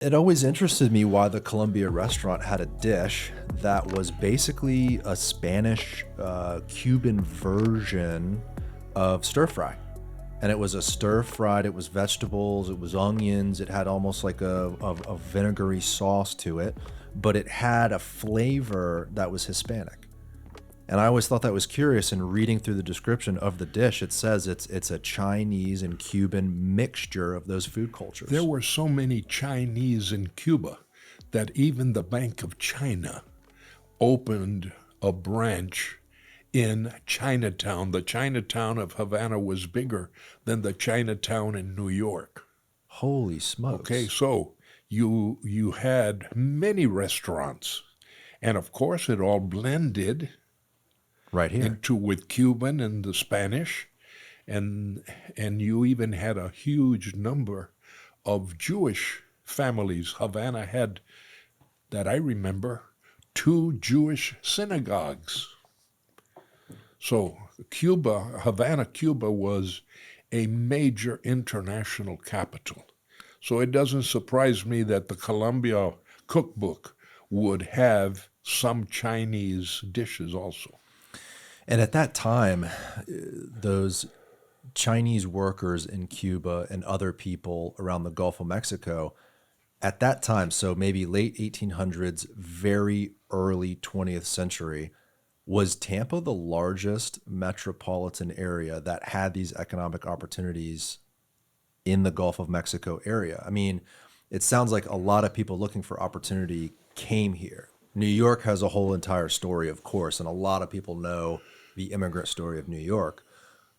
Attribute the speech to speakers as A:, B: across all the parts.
A: It always interested me why the Columbia restaurant had a dish that was basically a Spanish Cuban version of stir fry. And it was a stir fried, it was vegetables, it was onions, it had almost like a vinegary sauce to it, but it had a flavor that was Hispanic. And I always thought that was curious. In reading through the description of the dish, it says it's a Chinese and Cuban mixture of those food cultures.
B: There were so many Chinese in Cuba that even the Bank of China opened a branch in Chinatown. The Chinatown of Havana was bigger than the Chinatown in New York.
A: Holy smokes.
B: Okay, so you had many restaurants, and of course it all blended
A: right here
B: into with Cuban and the Spanish, and you even had a huge number of Jewish families. Havana had, that I remember, 2 Jewish synagogues. So Havana, Cuba was a major international capital. So it doesn't surprise me that the Columbia cookbook would have some Chinese dishes also.
A: And at that time, those Chinese workers in Cuba and other people around the Gulf of Mexico, at that time, so maybe late 1800s, very early 20th century, was Tampa the largest metropolitan area that had these economic opportunities in the Gulf of Mexico area? I mean, it sounds like a lot of people looking for opportunity came here. New York has a whole entire story, of course, and a lot of people know the immigrant story of New York,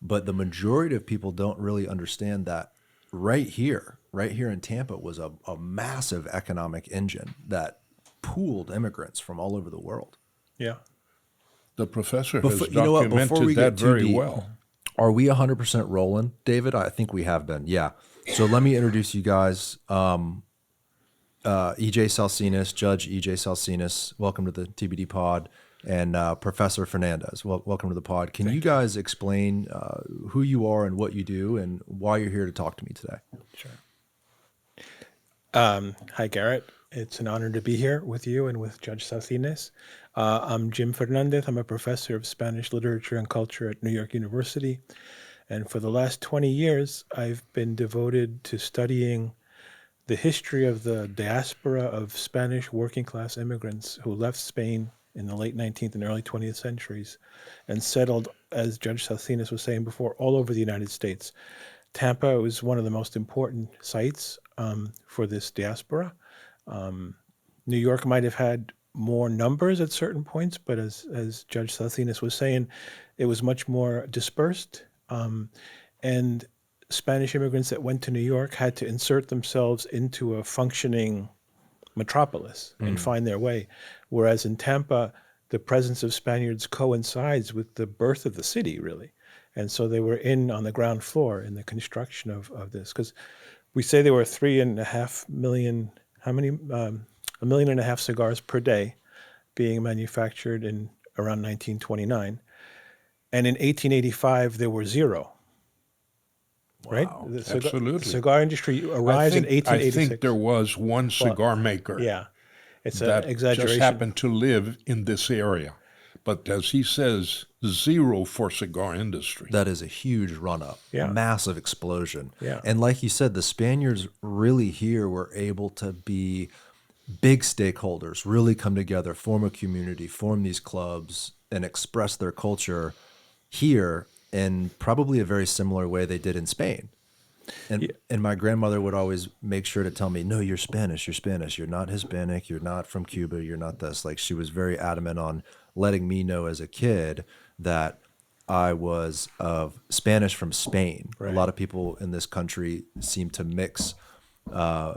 A: but the majority of people don't really understand that right here in Tampa was a massive economic engine that pooled immigrants from all over the world.
C: Yeah.
B: The professor has documented that very well.
A: Are we 100% rolling, David? I think we have been, yeah. So let me introduce you guys. E.J. Salcines, Judge E.J. Salcines, welcome to the TBD Pod, and Professor Fernández, welcome to the pod. Can you guys explain who you are and what you do and why you're here to talk to me today?
C: Sure. Hi, Garrett. It's an honor to be here with you and with Judge Salcines. I'm Jim Fernández. I'm a professor of Spanish literature and culture at New York University. And for the last 20 years, I've been devoted to studying the history of the diaspora of Spanish working class immigrants who left Spain in the late 19th and early 20th centuries and settled, as Judge Salcines was saying before, all over the United States. Tampa was one of the most important sites for this diaspora. New York might have had more numbers at certain points, but as Judge Salcines was saying, it was much more dispersed. And Spanish immigrants that went to New York had to insert themselves into a functioning metropolis and find their way. Whereas in Tampa, the presence of Spaniards coincides with the birth of the city, really. And so they were on the ground floor in the construction of this. Because we say there were 3.5 million, how many? 1.5 million cigars per day being manufactured in around 1929. And in 1885, there were 0.
A: Wow.
C: Right?
B: Absolutely.
C: The cigar industry arrives in 1886.
B: I think there was one cigar maker.
C: Yeah. It's
B: that
C: an exaggeration.
B: just happened to live in this area. But as he says, 0 for cigar industry.
A: That is a huge run-up, massive explosion.
C: Yeah.
A: And like you said, the Spaniards really here were able to be big stakeholders, really come together, form a community, form these clubs, and express their culture here in probably a very similar way they did in Spain. And my grandmother would always make sure to tell me, no, you're Spanish, you're not Hispanic, you're not from Cuba, you're not this. Like, she was very adamant on letting me know as a kid that I was of Spanish from Spain. Right. A lot of people in this country seem to mix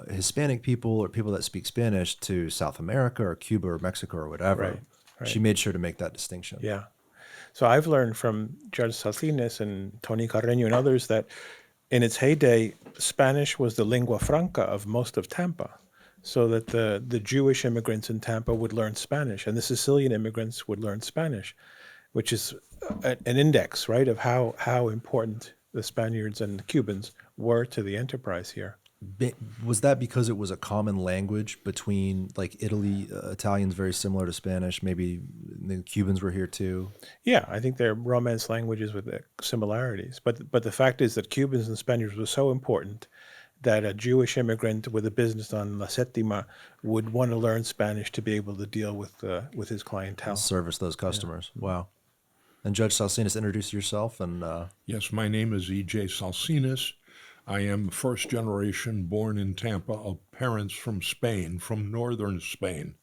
A: Hispanic people or people that speak Spanish to South America or Cuba or Mexico or whatever. Right. She made sure to make that distinction.
C: Yeah. So I've learned from Judge Salcines and Tony Carreño and others that in its heyday, Spanish was the lingua franca of most of Tampa, so that the Jewish immigrants in Tampa would learn Spanish and the Sicilian immigrants would learn Spanish, which is an index, right, of how important the Spaniards and the Cubans were to the enterprise here.
A: Was that because it was a common language between like Italy, Italian's very similar to Spanish, maybe the Cubans were here too?
C: Yeah, I think they're Romance languages with similarities. But the fact is that Cubans and Spaniards were so important that a Jewish immigrant with a business on La Settima would want to learn Spanish to be able to deal with his clientele.
A: Service those customers. Wow. And Judge Salcines, introduce yourself and
B: Yes, my name is E.J. Salcines. I am first generation born in Tampa of parents from Spain, from northern Spain,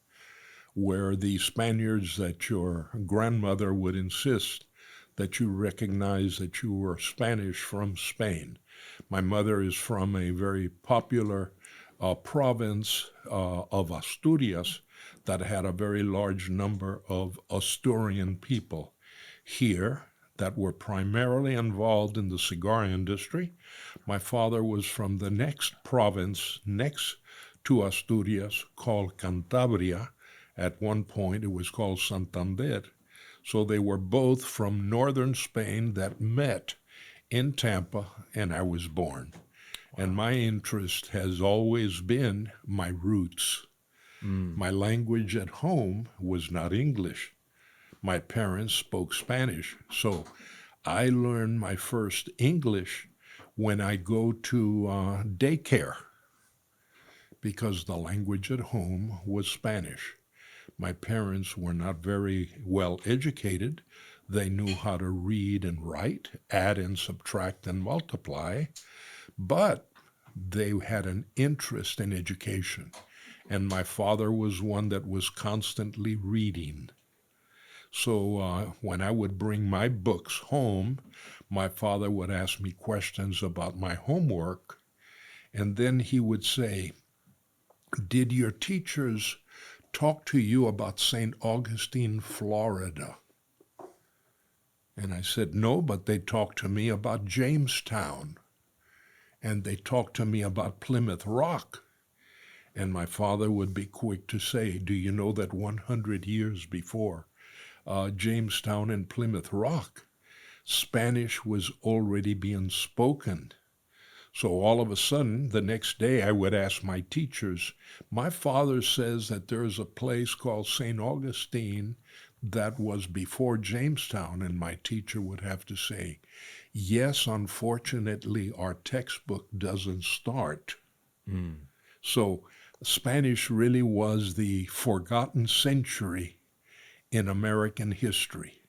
B: where the Spaniards that your grandmother would insist that you recognize that you were Spanish from Spain. My mother is from a very popular province of Asturias that had a very large number of Asturian people here that were primarily involved in the cigar industry. My father was from the next province next to Asturias called Cantabria. At one point it was called Santander. So they were both from northern Spain that met in Tampa, and I was born. Wow. And my interest has always been my roots. My language at home was not English. My parents spoke Spanish, so I learned my first English when I go to daycare because the language at home was Spanish. My parents were not very well educated. They knew how to read and write, add and subtract and multiply, but they had an interest in education. And my father was one that was constantly reading. So when I would bring my books home, my father would ask me questions about my homework, and then he would say, "Did your teachers talk to you about St. Augustine, Florida?" And I said, "No, but they talked to me about Jamestown, and they talked to me about Plymouth Rock." And my father would be quick to say, "Do you know that 100 years before Jamestown and Plymouth Rock, Spanish was already being spoken?" So all of a sudden, the next day I would ask my teachers, "My father says that there's a place called St. Augustine that was before Jamestown," and my teacher would have to say, "Yes, unfortunately, our textbook doesn't start." So Spanish really was the forgotten century in American history.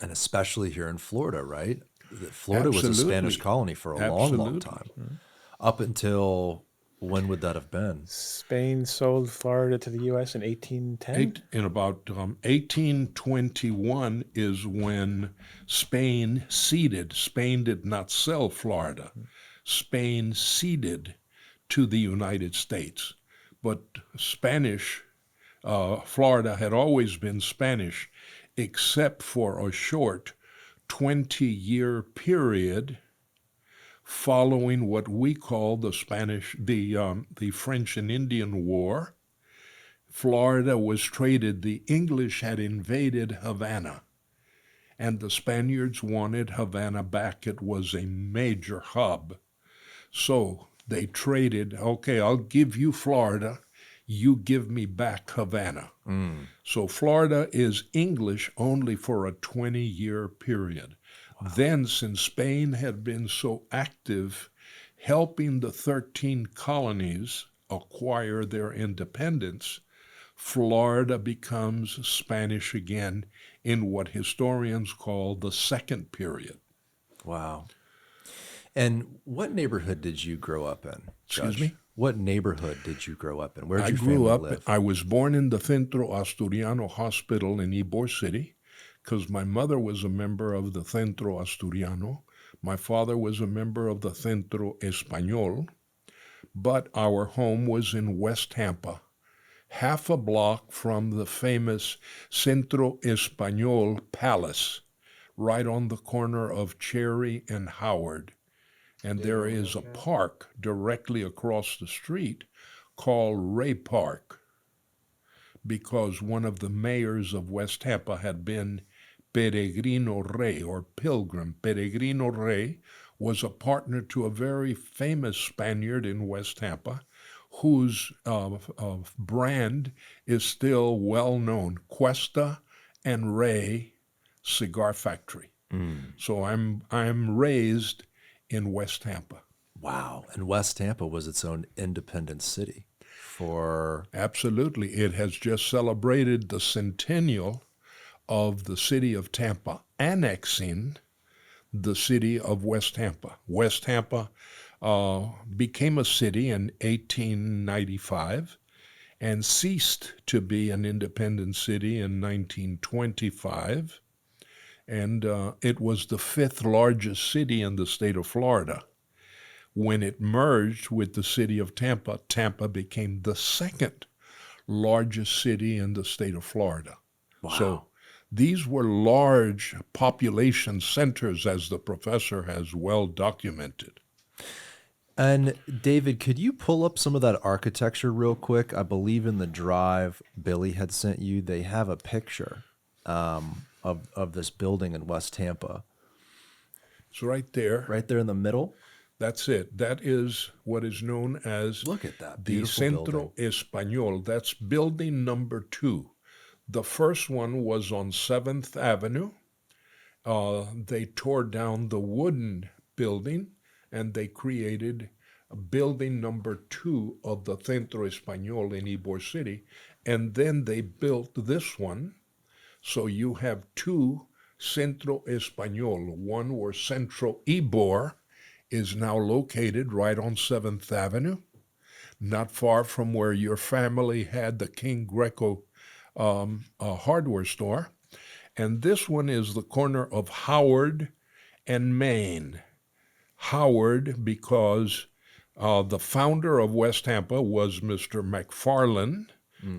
A: And especially here in Florida, right? Florida was a Spanish colony for a long time. Up until, when would that have been?
C: Spain sold Florida to the U.S. in 1810?
B: In about 1821 is when Spain ceded. Spain did not sell Florida. Spain ceded to the United States. But Florida had always been Spanish, except for a short 20-year period following what we call the French and Indian War. Florida was traded. The English had invaded Havana, and the Spaniards wanted Havana back. It was a major hub. So they traded, "Okay, I'll give you Florida, you give me back Havana." So Florida is English only for a 20-year period. Wow. Then, since Spain had been so active helping the 13 colonies acquire their independence, Florida becomes Spanish again in what historians call the second period.
A: Wow. And what neighborhood did you grow up in, Judge?
B: Excuse me?
A: What neighborhood did you grow up in? Where did your
B: family
A: live? I grew up.
B: I was born in the Centro Asturiano Hospital in Ybor City because my mother was a member of the Centro Asturiano. My father was a member of the Centro Español. But our home was in West Tampa, half a block from the famous Centro Español Palace, right on the corner of Cherry and Howard. And there is a park directly across the street called Ray Park, because one of the mayors of West Tampa had been Peregrino Rey, or Pilgrim. Peregrino Rey was a partner to a very famous Spaniard in West Tampa, whose brand is still well known, Cuesta and Rey Cigar Factory. So I'm raised in West Tampa.
A: Wow. And West Tampa was its own independent city for...
B: Absolutely. It has just celebrated the centennial of the city of Tampa annexing the city of West Tampa. West Tampa became a city in 1895 and ceased to be an independent city in 1925. And it was the fifth largest city in the state of Florida. When it merged with the city of Tampa, Tampa became the second largest city in the state of Florida.
A: Wow.
B: So these were large population centers, as the professor has well documented.
A: And David, could you pull up some of that architecture real quick? I believe in the drive Billy had sent you, they have a picture of this building in West Tampa.
B: It's right there.
A: Right there in the middle?
B: That's it. That is what is known as
A: Look at that
B: the
A: beautiful
B: Centro
A: building.
B: Español. That's building number 2. The first one was on 7th Avenue. They tore down the wooden building and they created building number 2 of the Centro Español in Ybor City. And then they built this one. So you have 2 Centro Español, one where Centro Ybor is now located right on 7th Avenue, not far from where your family had the King Greco hardware store. And this one is the corner of Howard and Main. Howard because the founder of West Tampa was Mr. McFarlane,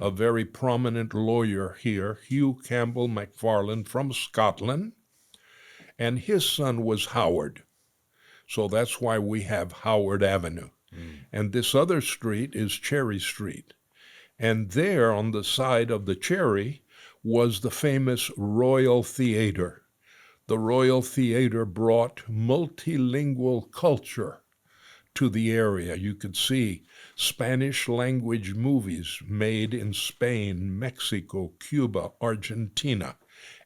B: a very prominent lawyer here, Hugh Campbell McFarlane from Scotland, and his son was Howard. So that's why we have Howard Avenue. And this other street is Cherry Street. And there on the side of the Cherry was the famous Royal Theater. The Royal Theater brought multilingual culture to the area. You could see Spanish language movies made in Spain, Mexico, Cuba, Argentina.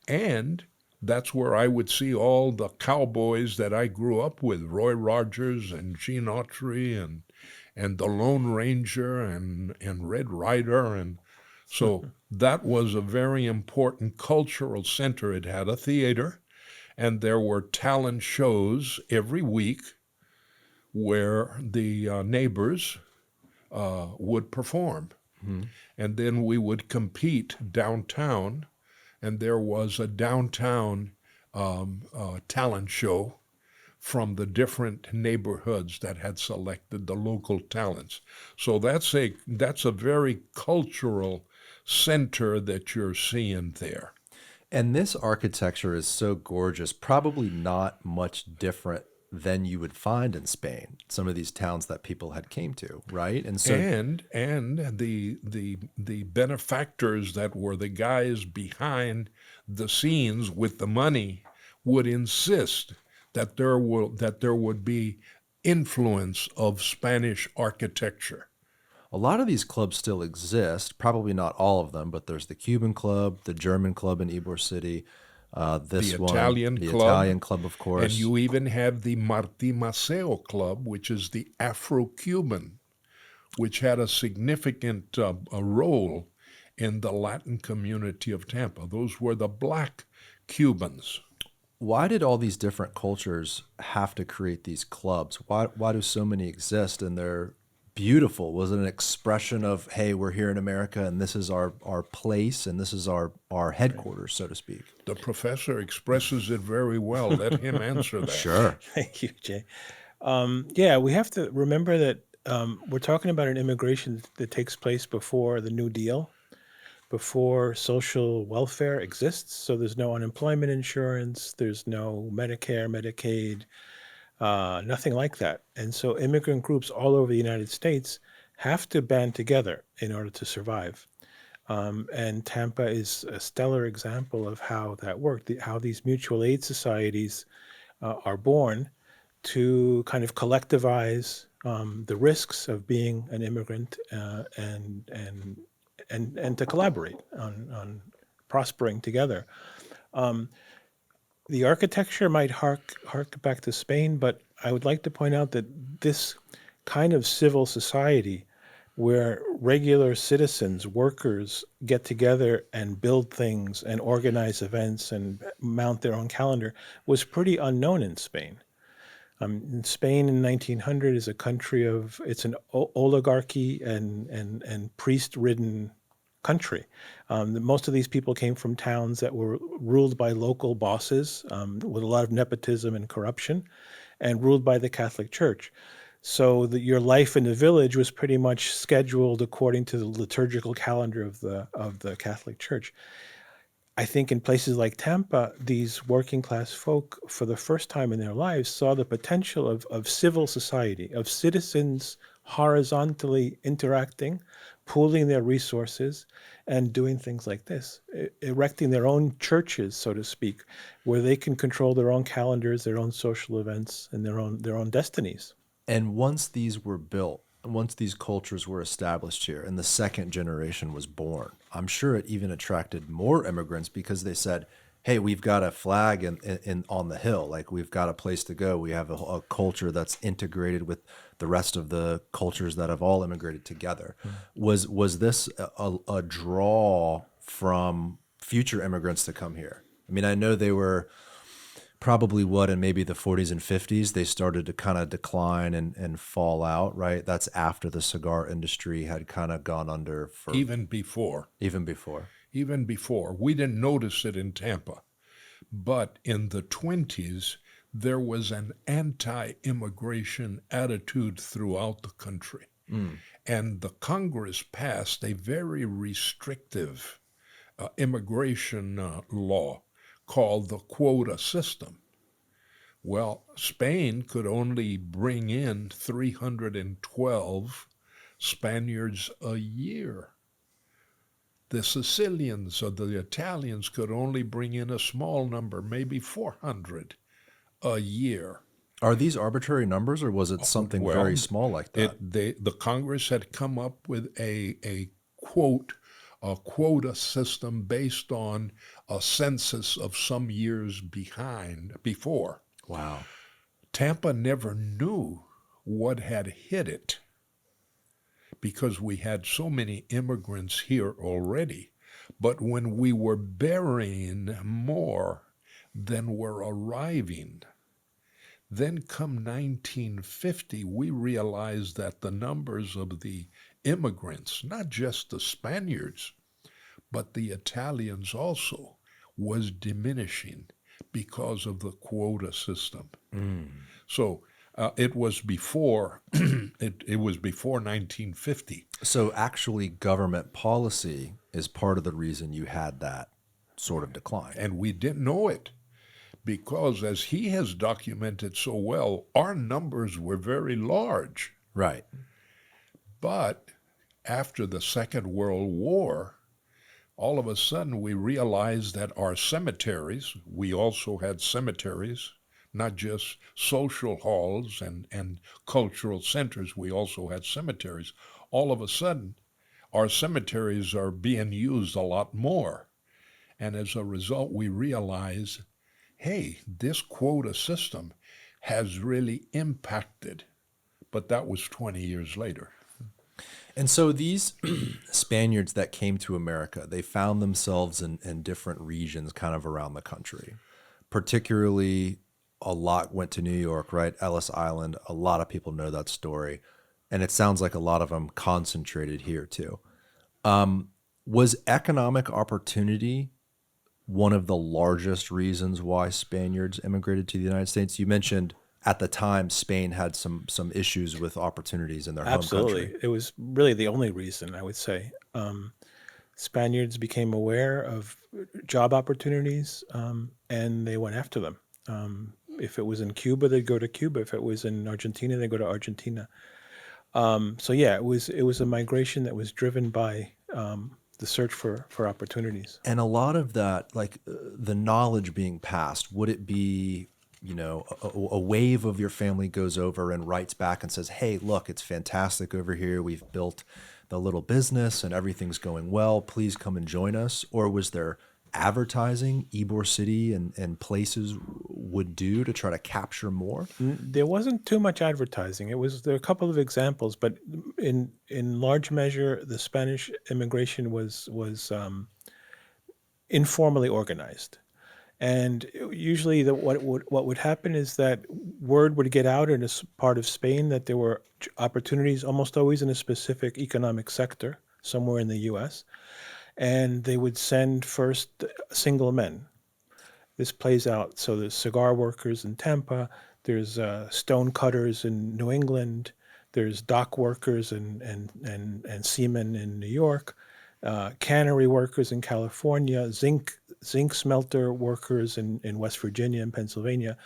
B: And that's where I would see all the cowboys that I grew up with, Roy Rogers and Gene Autry and the Lone Ranger and Red Ryder. And so that was a very important cultural center. It had a theater, and there were talent shows every week where the neighbors would perform. And then we would compete downtown, and there was a downtown talent show from the different neighborhoods that had selected the local talents. So that's a very cultural center that you're seeing there.
A: And this architecture is so gorgeous, probably not much different than you would find in Spain, some of these towns that people had came to, right? And so
B: and the benefactors that were the guys behind the scenes with the money would insist that there would be influence of Spanish architecture.
A: a lot of these clubs still exist, probably not all of them, but there's the Cuban Club, the German Club in Ybor City, this one,
B: Italian
A: the
B: Club.
A: Italian Club, of course.
B: And you even have the Martí Maceo Club, which is the Afro-Cuban, which had a significant a role in the Latin community of Tampa. Those were the black Cubans.
A: Why did all these different cultures have to create these clubs? Why do so many exist? And they're beautiful. Was it an expression of, hey, we're here in America and this is our place and this is our headquarters, so to speak?
B: The professor expresses it very well. Let him answer that.
A: Sure.
C: Thank you, Jay. Yeah, we have to remember that we're talking about an immigration that takes place before the New Deal, before social welfare exists. So there's no unemployment insurance, there's no Medicare, Medicaid, nothing like that. And so immigrant groups all over the United States have to band together in order to survive. And Tampa is a stellar example of how that worked, how these mutual aid societies are born to kind of collectivize the risks of being an immigrant and to collaborate on prospering together. The architecture might hark back to Spain, but I would like to point out that this kind of civil society where regular citizens, workers get together and build things and organize events and mount their own calendar was pretty unknown in Spain. In Spain in 1900 is a country of, it's an oligarchy and priest-ridden country. Most of these people came from towns that were ruled by local bosses with a lot of nepotism and corruption and ruled by the Catholic Church. So that your life in the village was pretty much scheduled according to the liturgical calendar of the Catholic Church. I think in places like Tampa, these working class folk, for the first time in their lives, saw the potential of civil society, of citizens horizontally interacting, pooling their resources, and doing things like this, erecting their own churches, so to speak, where they can control their own calendars, their own social events, and their own destinies.
A: And once these were built, once these cultures were established here and the second generation was born, I'm sure it even attracted more immigrants because they said, hey, we've got a flag in on the hill. Like, we've got a place to go. We have a culture that's integrated with the rest of the cultures that have all immigrated together. Was this a draw from future immigrants to come here? I mean, I know they were probably in maybe the 40s and 50s, they started to kind of decline and fall out, right? That's after the cigar industry had kind of gone under for
B: Even before.
A: Even before.
B: We didn't notice it in Tampa. But in the 20s, there was an anti-immigration attitude throughout the country. And the Congress passed a very restrictive immigration law called the quota system. Well, Spain could only bring in 312 Spaniards a year. The Sicilians or the Italians could only bring in a small number, maybe 400 a year.
A: Are these arbitrary numbers, or was it something very small like that?
B: The Congress had come up with a quota system based on a census of some years before.
A: Wow.
B: Tampa never knew what had hit it because we had so many immigrants here already. But when we were burying more than were arriving, then come 1950, we realized that the numbers of the immigrants, not just the Spaniards, but the Italians also, was diminishing because of the quota system. So it was before it was before 1950.
A: So actually, government policy is part of the reason you had that sort of decline.
B: And we didn't know it because, as he has documented so well, our numbers were very large.
A: Right.
B: But after the Second World War, all of a sudden we realized that our cemeteries, we also had cemeteries, not just social halls and cultural centers, we also had cemeteries. All of a sudden, our cemeteries are being used a lot more. And as a result, we realize, hey, this quota system has really impacted. But that was 20 years later.
A: And so these Spaniards that came to America, they found themselves in different regions kind of around the country. Particularly, a lot went to New York, right? Ellis Island. A lot of people know that story. And it sounds like a lot of them concentrated here too. Was economic opportunity one of the largest reasons why Spaniards immigrated to the United States? You mentioned at the time, Spain had some issues with opportunities in their home country.
C: It was really the only reason, I would say. Spaniards became aware of job opportunities, and they went after them. If it was in Cuba, they'd go to Cuba. If it was in Argentina, they'd go to Argentina. So yeah, it was a migration that was driven by the search for opportunities.
A: And a lot of that, like the knowledge being passed, would it be a wave of your family goes over and writes back and says, hey, look, it's fantastic over here. We've built the little business and everything's going well. Please come and join us? Or was there advertising Ybor City and places would do to try to capture more?
C: There wasn't too much advertising. There are a couple of examples, but in large measure, the Spanish immigration was informally organized. And usually what would happen is that word would get out in a part of Spain that there were opportunities almost always in a specific economic sector somewhere in the U.S., and they would send first single men. This plays out. So there's cigar workers in Tampa, there's stone cutters in New England, there's dock workers and seamen in New York, cannery workers in California, zinc smelter workers in West Virginia and Pennsylvania.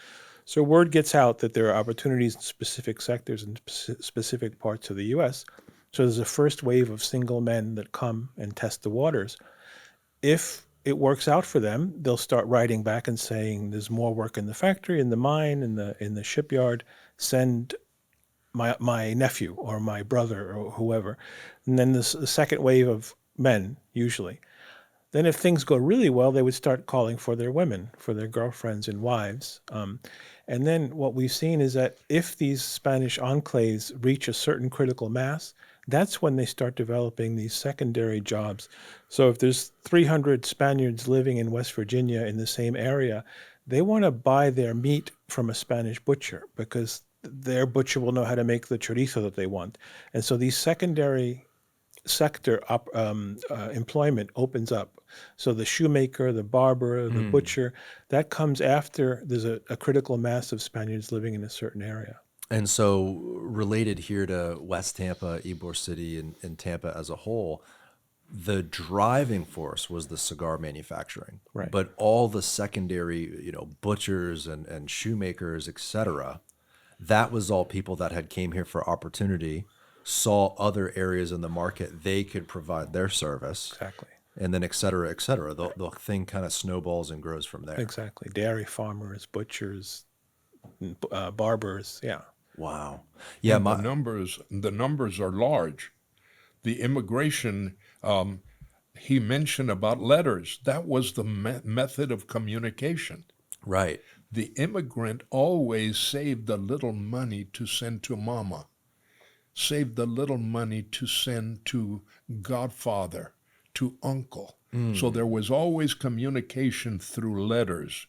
C: So word gets out that there are opportunities in specific sectors in specific parts of the U.S. So there's a first wave of single men that come and test the waters. If it works out for them, they'll start writing back and saying, there's more work in the factory, in the mine, in the shipyard. Send my nephew or my brother or whoever. And then the second wave of men, usually. Then if things go really well, they would start calling for their women, for their girlfriends and wives. And then what we've seen is that if these Spanish enclaves reach a certain critical mass, that's when they start developing these secondary jobs. So if there's 300 Spaniards living in West Virginia in the same area, they want to buy their meat from a Spanish butcher because their butcher will know how to make the chorizo that they want. And so these secondary sector employment opens up. So the shoemaker, the barber, the butcher, that comes after there's a critical mass of Spaniards living in a certain area.
A: And so related here to West Tampa, Ybor City, and Tampa as a whole, the driving force was the cigar manufacturing.
C: Right.
A: But all the secondary, butchers and shoemakers, et cetera, that was all people that had came here for opportunity, saw other areas in the market they could provide their service.
C: Exactly.
A: And then et cetera, et cetera. The thing kind of snowballs and grows from there.
C: Exactly. Dairy farmers, butchers, barbers. Yeah.
A: Wow. Yeah.
B: And the numbers are large. The immigration, he mentioned about letters. That was the method of communication.
A: Right.
B: The immigrant always saved a little money to send to mama, saved a little money to send to godfather, to uncle. So there was always communication through letters,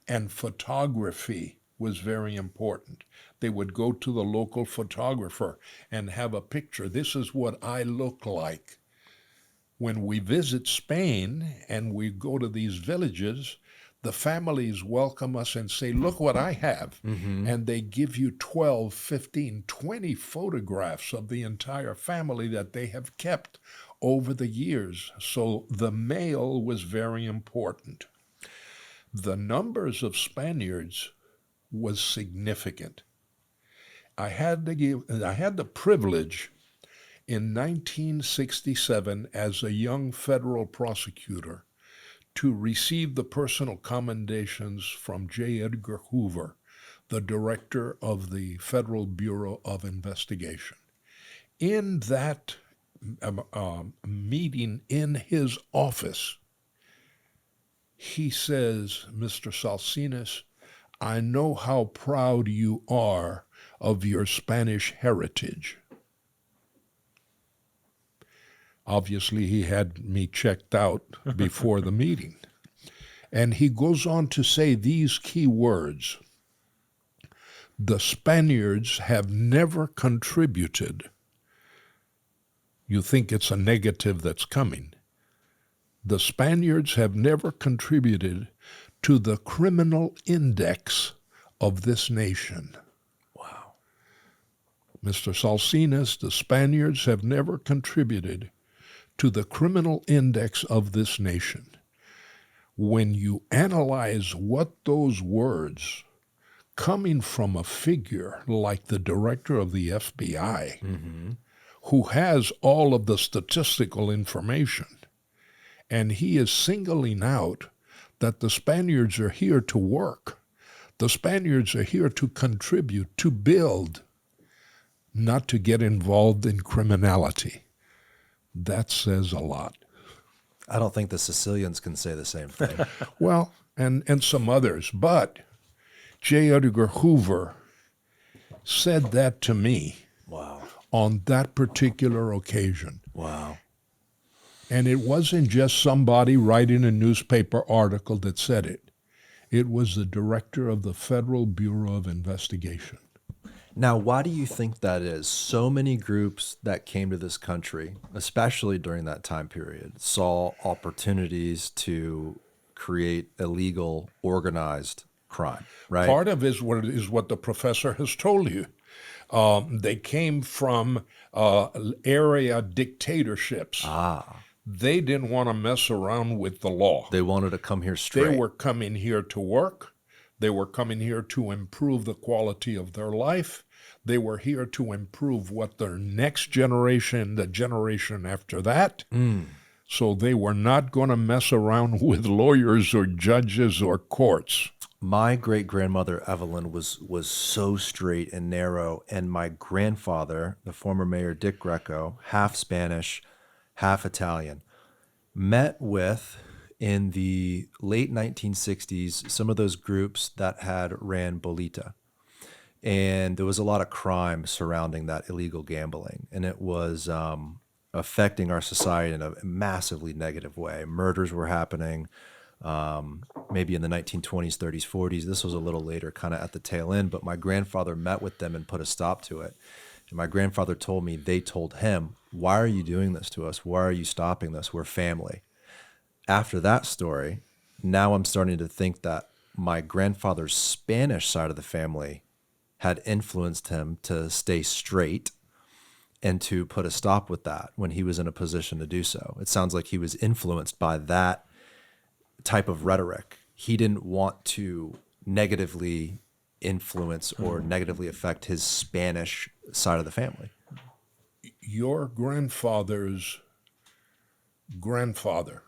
B: and photography was very important. They would go to the local photographer and have a picture. This is what I look like. When we visit Spain and we go to these villages, the families welcome us and say, look what I have. And they give you 12, 15, 20 photographs of the entire family that they have kept over the years. So the mail was very important. The numbers of Spaniards was significant. I had the privilege in 1967 as a young federal prosecutor to receive the personal commendations from J. Edgar Hoover, the director of the Federal Bureau of Investigation. In that meeting in his office, he says, Mr. Salcines, I know how proud you are of your Spanish heritage. Obviously, he had me checked out before the meeting. And he goes on to say these key words. The Spaniards have never contributed. You think it's a negative that's coming. The Spaniards have never contributed to the criminal index of this nation.
A: Wow.
B: Mr. Salcines, the Spaniards have never contributed to the criminal index of this nation. When you analyze what those words, coming from a figure like the director of the FBI, who has all of the statistical information, and he is singling out that the Spaniards are here to work, The Spaniards are here to contribute, to build, not to get involved in criminality. That says a lot.
A: I don't think the Sicilians can say the same thing.
B: Well, and some others, but J. Edgar Hoover said that to me
A: Wow.
B: on that particular occasion.
A: Wow.
B: And it wasn't just somebody writing a newspaper article that said it. It was the director of the Federal Bureau of Investigation.
A: Now, why do you think that is? So many groups that came to this country, especially during that time period, saw opportunities to create illegal, organized crime, right?
B: Part of it is what the professor has told you. They came from area dictatorships. They didn't want to mess around with the law.
A: They wanted to come here straight.
B: They were coming here to work. They were coming here to improve the quality of their life. They were here to improve what their next generation, the generation after that. So they were not going to mess around with lawyers or judges or courts.
A: My great-grandmother, Evelyn, was so straight and narrow, and my grandfather, the former mayor Dick Greco, half Spanish, half Italian, met with, in the late 1960s, some of those groups that had ran Bolita. And there was a lot of crime surrounding that illegal gambling, and it was affecting our society in a massively negative way. Murders were happening, maybe in the 1920s, 30s, 40s. This was a little later, kind of at the tail end, but my grandfather met with them and put a stop to it. And my grandfather told me, they told him, "Why are you doing this to us? Why are you stopping this? We're family." After that story, now I'm starting to think that my grandfather's Spanish side of the family had influenced him to stay straight and to put a stop with that when he was in a position to do so. It sounds like he was influenced by that type of rhetoric. He didn't want to negatively influence or negatively affect his Spanish side of the family.
B: Your grandfather's grandfather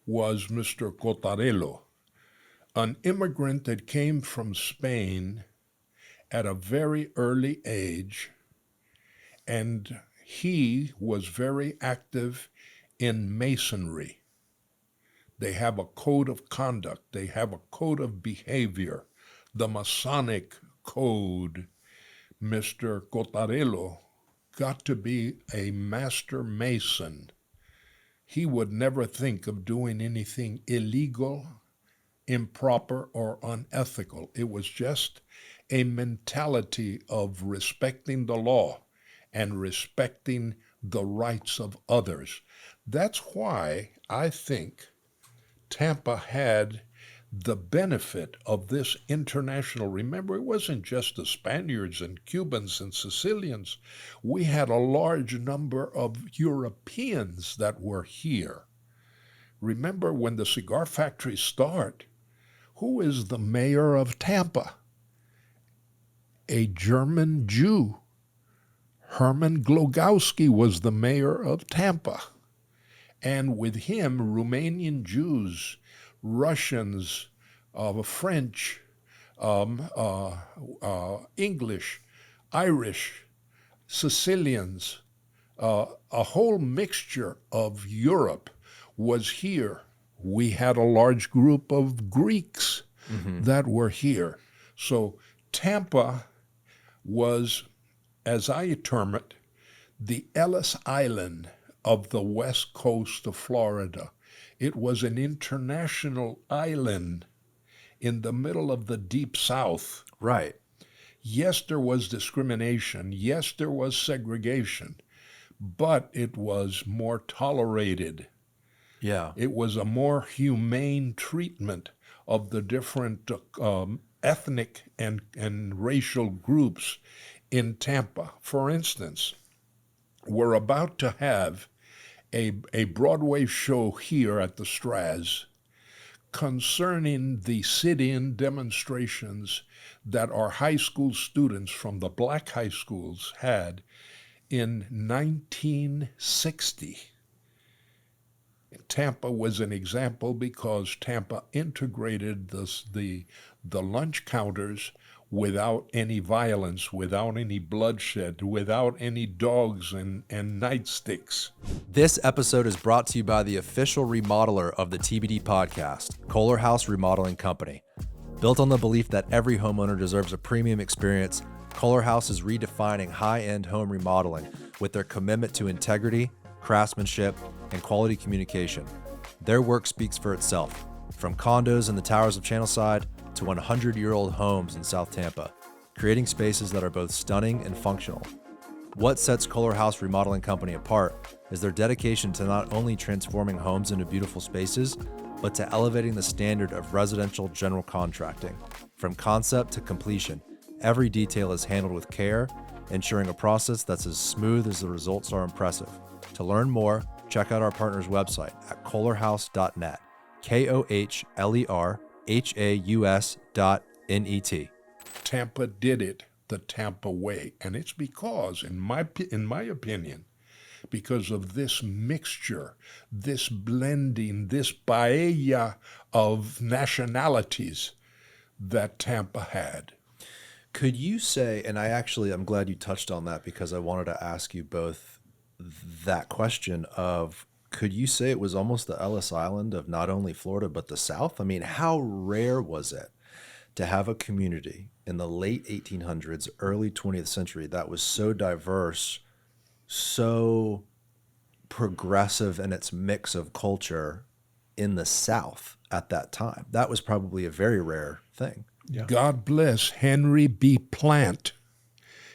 B: was Mr. Cotarello, an immigrant that came from Spain at a very early age, and he was very active in masonry. They have a code of conduct. They have a code of behavior, the Masonic code. Mr. Cotarello got to be a master mason. He would never think of doing anything illegal, improper, or unethical. It was just a mentality of respecting the law and respecting the rights of others. That's why I think Tampa had the benefit of this international. Remember, it wasn't just the Spaniards and Cubans and Sicilians. We had a large number of Europeans that were here. Remember, when the cigar factories start, who is the mayor of Tampa? A German Jew. Herman Glogowski was the mayor of Tampa. And with him, Romanian Jews, Russians, French, English, Irish, Sicilians, a whole mixture of Europe was here. We had a large group of Greeks that were here. So Tampa was, as I term it, the Ellis Island of the west coast of Florida. It was an international island in the middle of the deep South.
A: Right.
B: Yes, there was discrimination. Yes, there was segregation, but it was more tolerated.
A: Yeah.
B: It was a more humane treatment of the different ethnic and racial groups in Tampa. For instance, we're about to have a Broadway show here at the Straz concerning the sit-in demonstrations that our high school students from the black high schools had in 1960. Tampa was an example because Tampa integrated the the lunch counters without any violence, without any bloodshed, without any dogs and nightsticks.
A: This episode is brought to you by the official remodeler of the TBD Podcast, Kohler House Remodeling Company. Built on the belief that every homeowner deserves a premium experience, Kohler House is redefining high-end home remodeling with their commitment to integrity, craftsmanship, and quality communication. Their work speaks for itself, from condos in the towers of Channelside to 100-year-old homes in South Tampa, creating spaces that are both stunning and functional. What sets Kohler House Remodeling Company apart is their dedication to not only transforming homes into beautiful spaces, but to elevating the standard of residential general contracting. From concept to completion, every detail is handled with care, ensuring a process that's as smooth as the results are impressive. To learn more, check out our partner's website at kohlerhouse.net, KOHLERHAUS.net.
B: Tampa did it the Tampa way, and it's because, in my opinion, because of this mixture, this blending, this paella of nationalities that Tampa had.
A: Could you say, and I'm glad you touched on that because I wanted to ask you both that question of, could you say it was almost the Ellis Island of not only Florida, but the South? I mean, how rare was it to have a community in the late 1800s, early 20th century that was so diverse, so progressive in its mix of culture in the South at that time? That was probably a very rare thing.
C: Yeah.
B: God bless Henry B. Plant.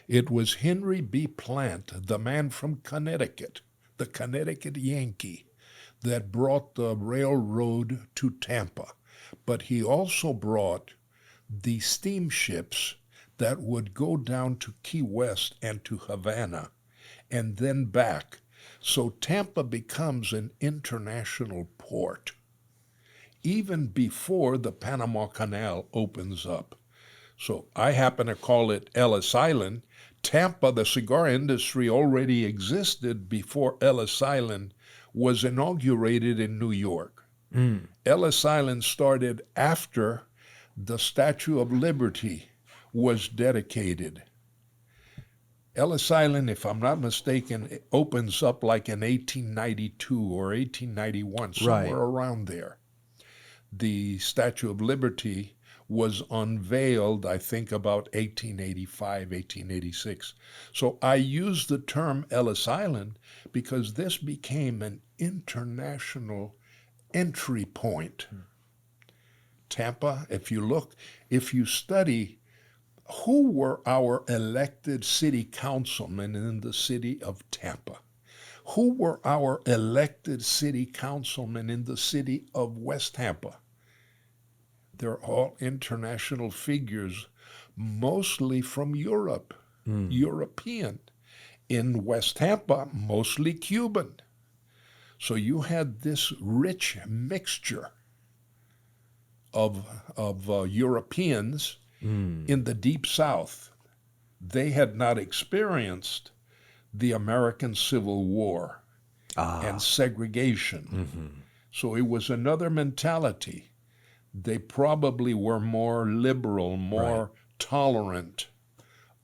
B: It was Henry B. Plant, the man from Connecticut, the Connecticut Yankee, that brought the railroad to Tampa. But he also brought the steamships that would go down to Key West and to Havana and then back. So Tampa becomes an international port even before the Panama Canal opens up. So I happen to call it Ellis Island. Tampa, the cigar industry already existed before Ellis Island was inaugurated in New York. Ellis Island started after the Statue of Liberty was dedicated. Ellis Island, if I'm not mistaken, it opens up like in 1892 or 1891, somewhere around there. The Statue of Liberty was unveiled, I think, about 1885, 1886. So I use the term Ellis Island because this became an international entry point. Tampa, if you study who were our elected city councilmen in the city of Tampa, who were our elected city councilmen in the city of West Tampa, they're all international figures, mostly from Europe, European. In West Tampa, mostly Cuban. So you had this rich mixture of Europeans in the Deep South. They had not experienced the American Civil War and segregation. So it was another mentality. They probably were more liberal, more tolerant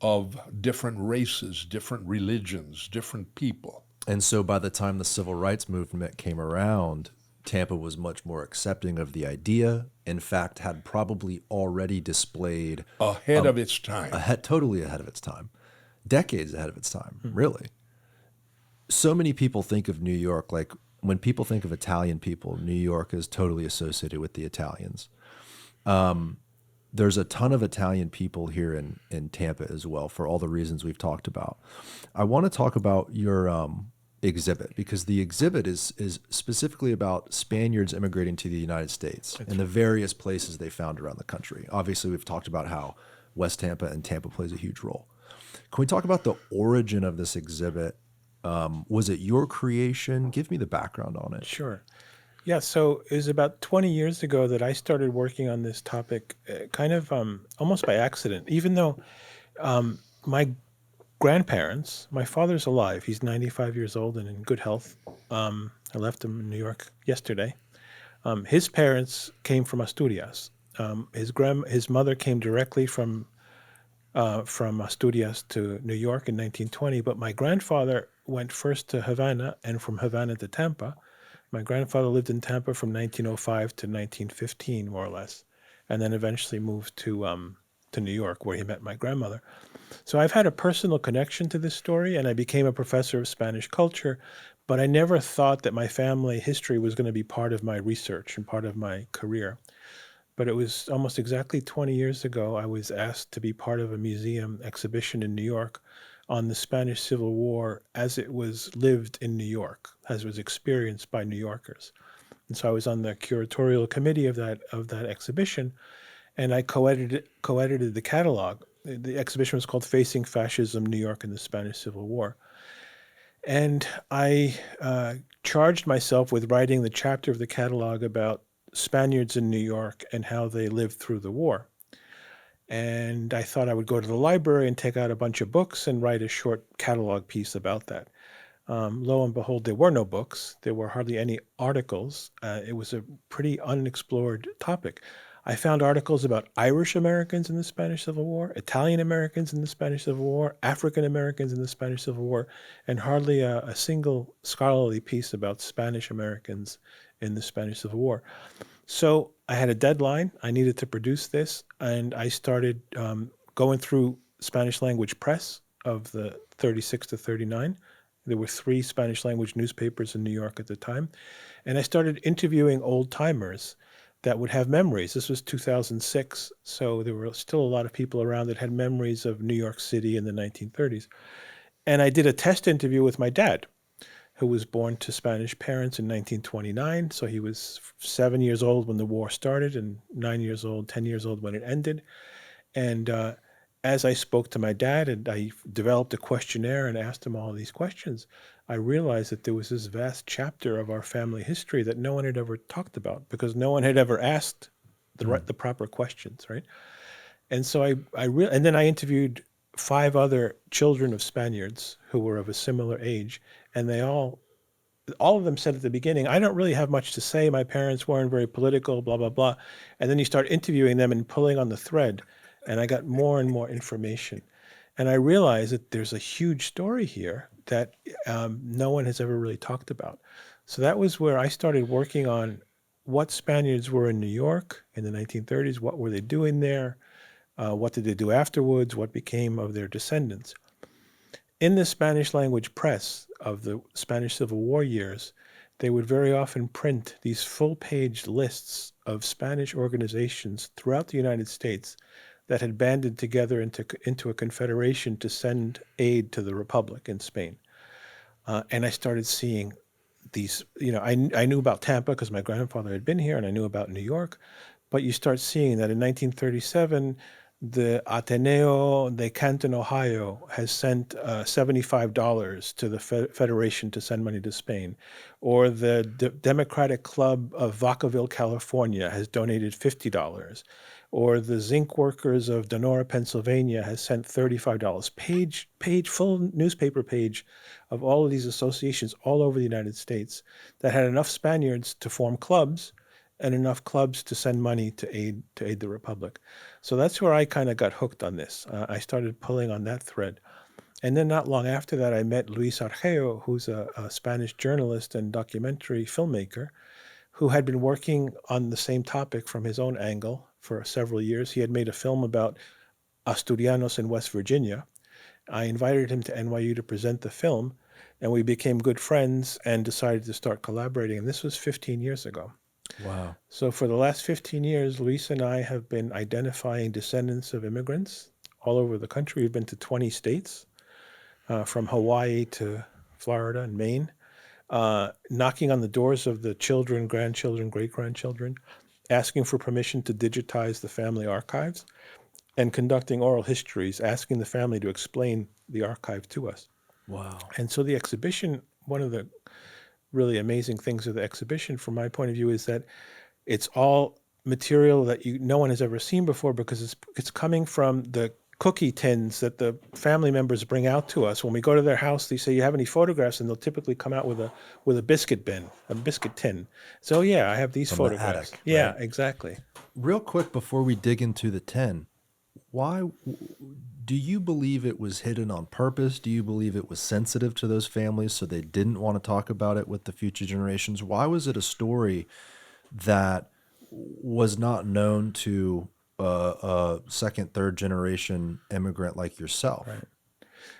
B: of different races, different religions, different people.
A: And so by the time the civil rights movement came around, Tampa was much more accepting of the idea. In fact, had probably already displayed
B: ahead of its time.
A: Totally ahead of its time. Decades ahead of its time, really. So many people think of New York, like when people think of Italian people, New York is totally associated with the Italians. There's a ton of Italian people here in Tampa as well, for all the reasons we've talked about. I want to talk about your exhibit, because the exhibit is specifically about Spaniards immigrating to the United States and the various places they found around the country. Obviously, we've talked about how West Tampa and Tampa plays a huge role. Can we talk about the origin of this exhibit? Was it your creation? Give me the background on it.
C: Sure. Yeah, so it was about 20 years ago that I started working on this topic, kind of almost by accident, even though my grandparents, my father's alive. He's 95 years old and in good health. I left him in New York yesterday. His parents came from Asturias. His mother came directly from Asturias to New York in 1920, but my grandfather went first to Havana and from Havana to Tampa. My grandfather lived in Tampa from 1905 to 1915, more or less, and then eventually moved to New York, where he met my grandmother. So I've had a personal connection to this story, and I became a professor of Spanish culture, but I never thought that my family history was going to be part of my research and part of my career. But it was almost exactly 20 years ago, I was asked to be part of a museum exhibition in New York on the Spanish Civil War as it was lived in New York, as it was experienced by New Yorkers. And so I was on the curatorial committee of that exhibition, and I co-edited the catalog. The exhibition was called Facing Fascism, New York and the Spanish Civil War. And I charged myself with writing the chapter of the catalog about Spaniards in New York and how they lived through the war. And I thought I would go to the library and take out a bunch of books and write a short catalog piece about that. Lo and behold, there were no books. There were hardly any articles. It was a pretty unexplored topic. I found articles about Irish Americans in the Spanish Civil War, Italian Americans in the Spanish Civil War, African Americans in the Spanish Civil War, and hardly a single scholarly piece about Spanish Americans in the Spanish Civil War. So I had a deadline. I needed to produce this, and I started going through Spanish language press of the 36 to 39. There were 3 Spanish language newspapers in New York at the time. And I started interviewing old timers that would have memories. This was 2006, so there were still a lot of people around that had memories of New York City in the 1930s. And I did a test interview with my dad, who was born to Spanish parents in 1929. So he was 7 years old when the war started and 9 years old, 10 years old when it ended. And as I spoke to my dad and I developed a questionnaire and asked him all these questions, I realized that there was this vast chapter of our family history that no one had ever talked about because no one had ever asked the proper questions, right? And so and then I interviewed 5 other children of Spaniards who were of a similar age, and they all of them said at the beginning, I don't really have much to say. My parents weren't very political, blah, blah, blah. And then you start interviewing them and pulling on the thread, and I got more and more information. And I realized that there's a huge story here that no one has ever really talked about. So that was where I started working on what Spaniards were in New York in the 1930s, what were they doing there, what did they do afterwards, what became of their descendants. In the Spanish language press of the Spanish Civil War years, they would very often print these full-page lists of Spanish organizations throughout the United States that had banded together into a confederation to send aid to the Republic in Spain. And I started seeing these, I knew about Tampa because my grandfather had been here, and I knew about New York. But you start seeing that in 1937, the Ateneo de Canton, Ohio, has sent $75 to the Federation to send money to Spain. Or the Democratic Club of Vacaville, California, has donated $50. Or the zinc workers of Donora, Pennsylvania, has sent $35. Full newspaper page of all of these associations all over the United States that had enough Spaniards to form clubs and enough clubs to send money to aid the Republic. So that's where I kind of got hooked on this. I started pulling on that thread. And then not long after that, I met Luis Argeo, who's a Spanish journalist and documentary filmmaker, who had been working on the same topic from his own angle for several years. He had made a film about Asturianos in West Virginia. I invited him to NYU to present the film, and we became good friends and decided to start collaborating. And this was 15 years ago.
A: Wow.
C: So for the last 15 years, Luis and I have been identifying descendants of immigrants all over the country. We've been to 20 states, from Hawaii to Florida and Maine, knocking on the doors of the children, grandchildren, great-grandchildren, asking for permission to digitize the family archives, and conducting oral histories, asking the family to explain the archive to us.
A: Wow.
C: And so the exhibition, one of the really amazing things of the exhibition from my point of view is that it's all material that no one has ever seen before because it's coming from the cookie tins that the family members bring out to us. When we go to their house, they say, "You have any photographs?" And they'll typically come out with a biscuit bin, a biscuit tin. So yeah, I have these
A: From the
C: photographs.
A: attic,
C: Yeah,
A: right?
C: exactly.
A: Real quick before we dig into the 10, why do you believe it was hidden on purpose? Do you believe it was sensitive to those families so they didn't want to talk about it with the future generations? Why was it a story that was not known to a second, third generation immigrant like yourself?
C: Right.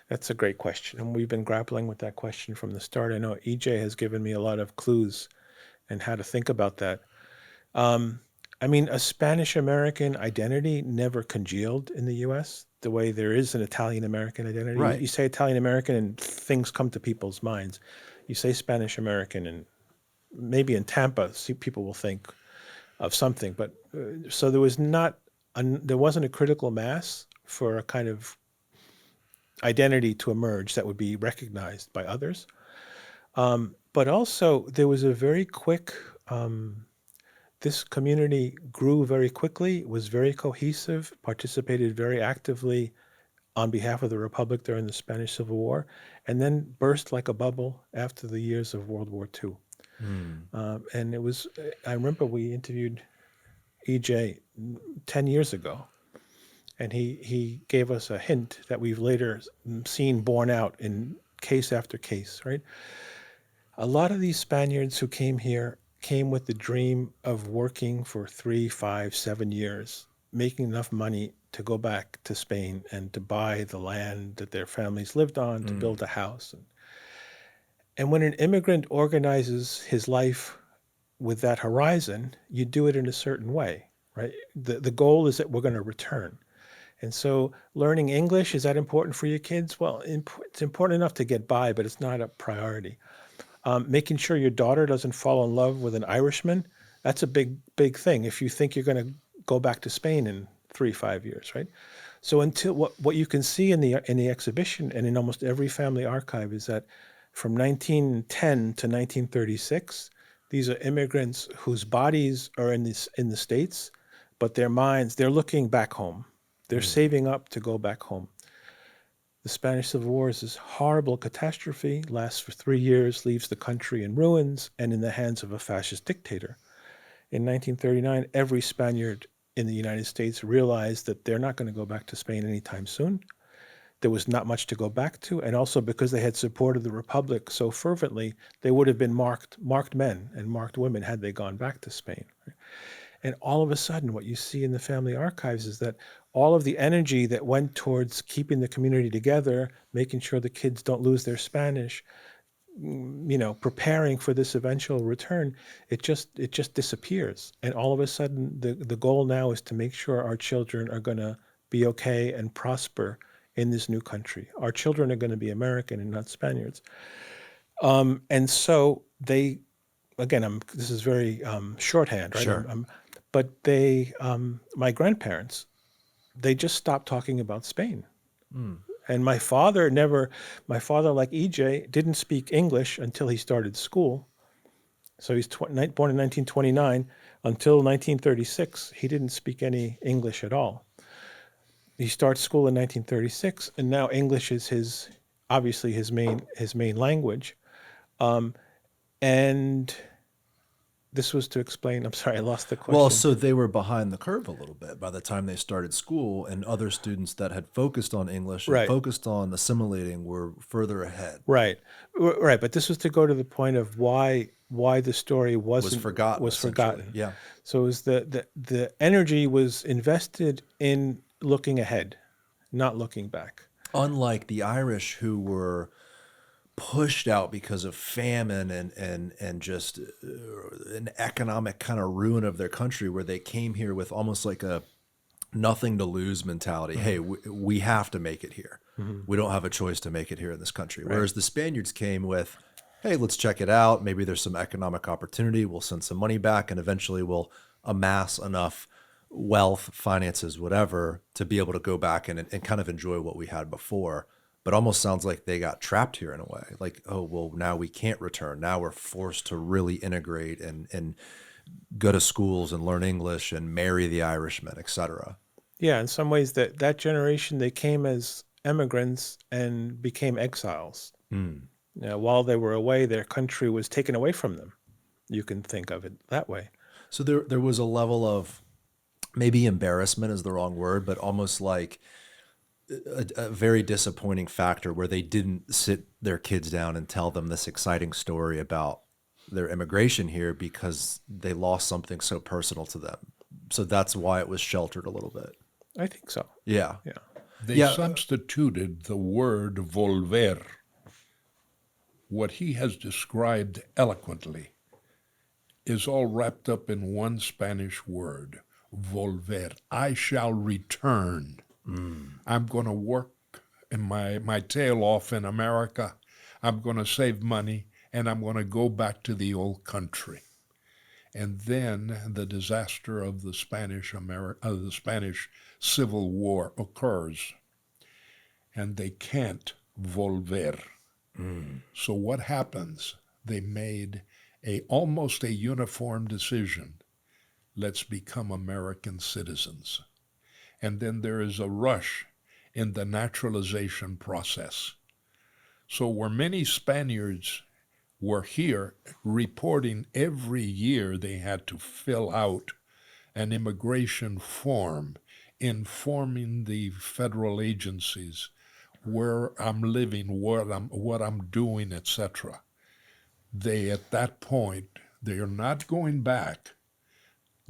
C: That's a great question. And we've been grappling with that question from the start. I know EJ has given me a lot of clues and how to think about that. I mean, a Spanish American identity never congealed in the US the way there is an Italian American identity.
A: Right.
C: You say Italian American and things come to people's minds. You say Spanish American and maybe in Tampa, people will think of something. But so there wasn't a critical mass for a kind of identity to emerge that would be recognized by others. But also, there was a very quick, this community grew very quickly, was very cohesive, participated very actively on behalf of the Republic during the Spanish Civil War, and then burst like a bubble after the years of World War II. And it was, I remember we interviewed EJ 10 years ago, and he gave us a hint that we've later seen borne out in case after case, right? A lot of these Spaniards who came here came with the dream of working for 3, 5, 7 years, making enough money to go back to Spain and to buy the land that their families lived on, to build a house. And when an immigrant organizes his life with that horizon, you do it in a certain way, right? The goal is that we're going to return. And so learning English, is that important for your kids? Well, it's important enough to get by, but it's not a priority. Making sure your daughter doesn't fall in love with an Irishman, that's a big thing if you think you're going to go back to Spain in 3, 5 years, right? So until what you can see in the exhibition and in almost every family archive is that from 1910 to 1936, these are immigrants whose bodies are in the States, but their minds, they're looking back home. They're saving up to go back home. The Spanish Civil War is this horrible catastrophe, lasts for 3 years, leaves the country in ruins and in the hands of a fascist dictator. In 1939, every Spaniard in the United States realized that they're not going to go back to Spain anytime soon. There was not much to go back to, and also because they had supported the Republic so fervently, they would have been marked men and marked women had they gone back to Spain. And all of a sudden, what you see in the family archives is that all of the energy that went towards keeping the community together, making sure the kids don't lose their Spanish, preparing for this eventual return, it just disappears. And all of a sudden, the goal now is to make sure our children are going to be okay and prosper in this new country. Our children are going to be American and not Spaniards. And so they, again, this is very shorthand, right?
A: Sure.
C: But my grandparents, they just stopped talking about Spain. And my father, like EJ, didn't speak English until he started school. So he's born in 1929. Until 1936, he didn't speak any English at all. He starts school in 1936, and now English is obviously his main language. And this was to explain, I'm sorry, I lost the question.
A: Well, so they were behind the curve a little bit by the time they started school, and other students that had focused on English and
C: Right.
A: focused on assimilating were further ahead.
C: Right. But this was to go to the point of why the story was
A: forgotten. Yeah.
C: So it was the energy was invested in looking ahead, not looking back.
A: Unlike the Irish, who were pushed out because of famine and just an economic kind of ruin of their country, where they came here with almost like a nothing to lose mentality. Hey, we have to make it here. We don't have a choice to make it here in this country.
C: Right.
A: Whereas the Spaniards came with, hey, let's check it out. Maybe there's some economic opportunity. We'll send some money back, and eventually we'll amass enough wealth, finances, whatever, to be able to go back and kind of enjoy what we had before. But almost sounds like they got trapped here in a way. Like, oh, well, now we can't return. Now we're forced to really integrate and go to schools and learn English and marry the Irishmen, et cetera.
C: Yeah, in some ways that generation, they came as immigrants and became exiles. While they were away, their country was taken away from them. You can think of it that way.
A: So there was a level of, maybe embarrassment is the wrong word, but almost like a very disappointing factor where they didn't sit their kids down and tell them this exciting story about their immigration here because they lost something so personal to them. So that's why it was sheltered a little bit.
C: I think so.
A: Yeah.
C: Yeah.
B: They substituted the word volver, what he has described eloquently, is all wrapped up in one Spanish word, volver. I shall return. I'm going to work in my tail off in America. I'm going to save money, and I'm going to go back to the old country. And then the disaster of the Spanish Civil War occurs, and they can't volver. So what happens? They made almost a uniform decision. Let's become American citizens. And then there is a rush in the naturalization process. So where many Spaniards were here reporting every year, they had to fill out an immigration form informing the federal agencies where I'm living, what I'm doing, etc. They, at that point, they are not going back.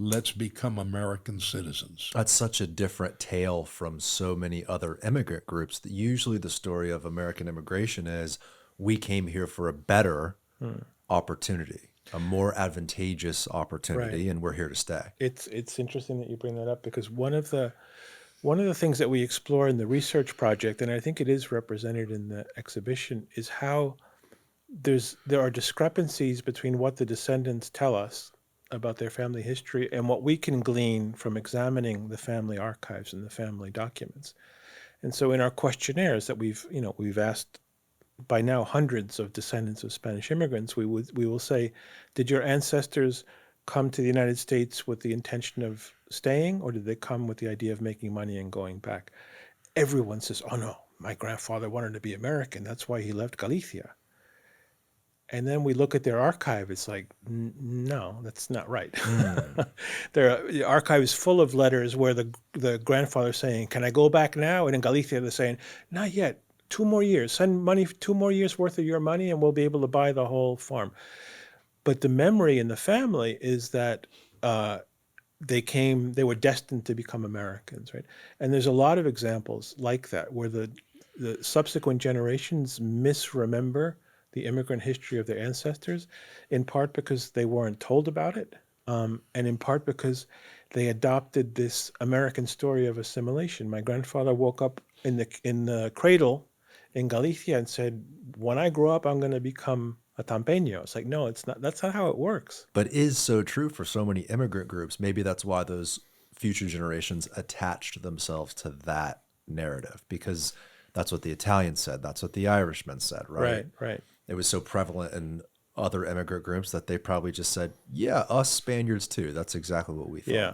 B: Let's become American citizens.
A: That's such a different tale from so many other immigrant groups. That usually the story of American immigration is we came here for a better opportunity, a more advantageous opportunity, and we're here to stay.
C: It's interesting that you bring that up, because one of the things that we explore in the research project, and I think it is represented in the exhibition, is how there are discrepancies between what the descendants tell us about their family history and what we can glean from examining the family archives and the family documents. And so in our questionnaires that we've asked by now hundreds of descendants of Spanish immigrants, we will say, did your ancestors come to the United States with the intention of staying, or did they come with the idea of making money and going back? Everyone says, oh no, my grandfather wanted to be American. That's why he left Galicia. And then we look at their archive. It's like, no, that's not right. The archive is full of letters where the grandfather's saying, can I go back now? And in Galicia, they're saying, not yet. 2 more years. Send money, 2 more years worth of your money, and we'll be able to buy the whole farm. But the memory in the family is that they were destined to become Americans, right? And there's a lot of examples like that where the subsequent generations misremember the immigrant history of their ancestors, in part because they weren't told about it, and in part because they adopted this American story of assimilation. My grandfather woke up in the cradle in Galicia and said, when I grow up, I'm going to become a Tampeño. It's like, no, it's not. That's not how it works.
A: But is so true for so many immigrant groups. Maybe that's why those future generations attached themselves to that narrative, because that's what the Italians said. That's what the Irishmen said, right?
C: Right.
A: It was so prevalent in other immigrant groups that they probably just said, yeah, us Spaniards too. That's exactly what we thought.
C: Yeah.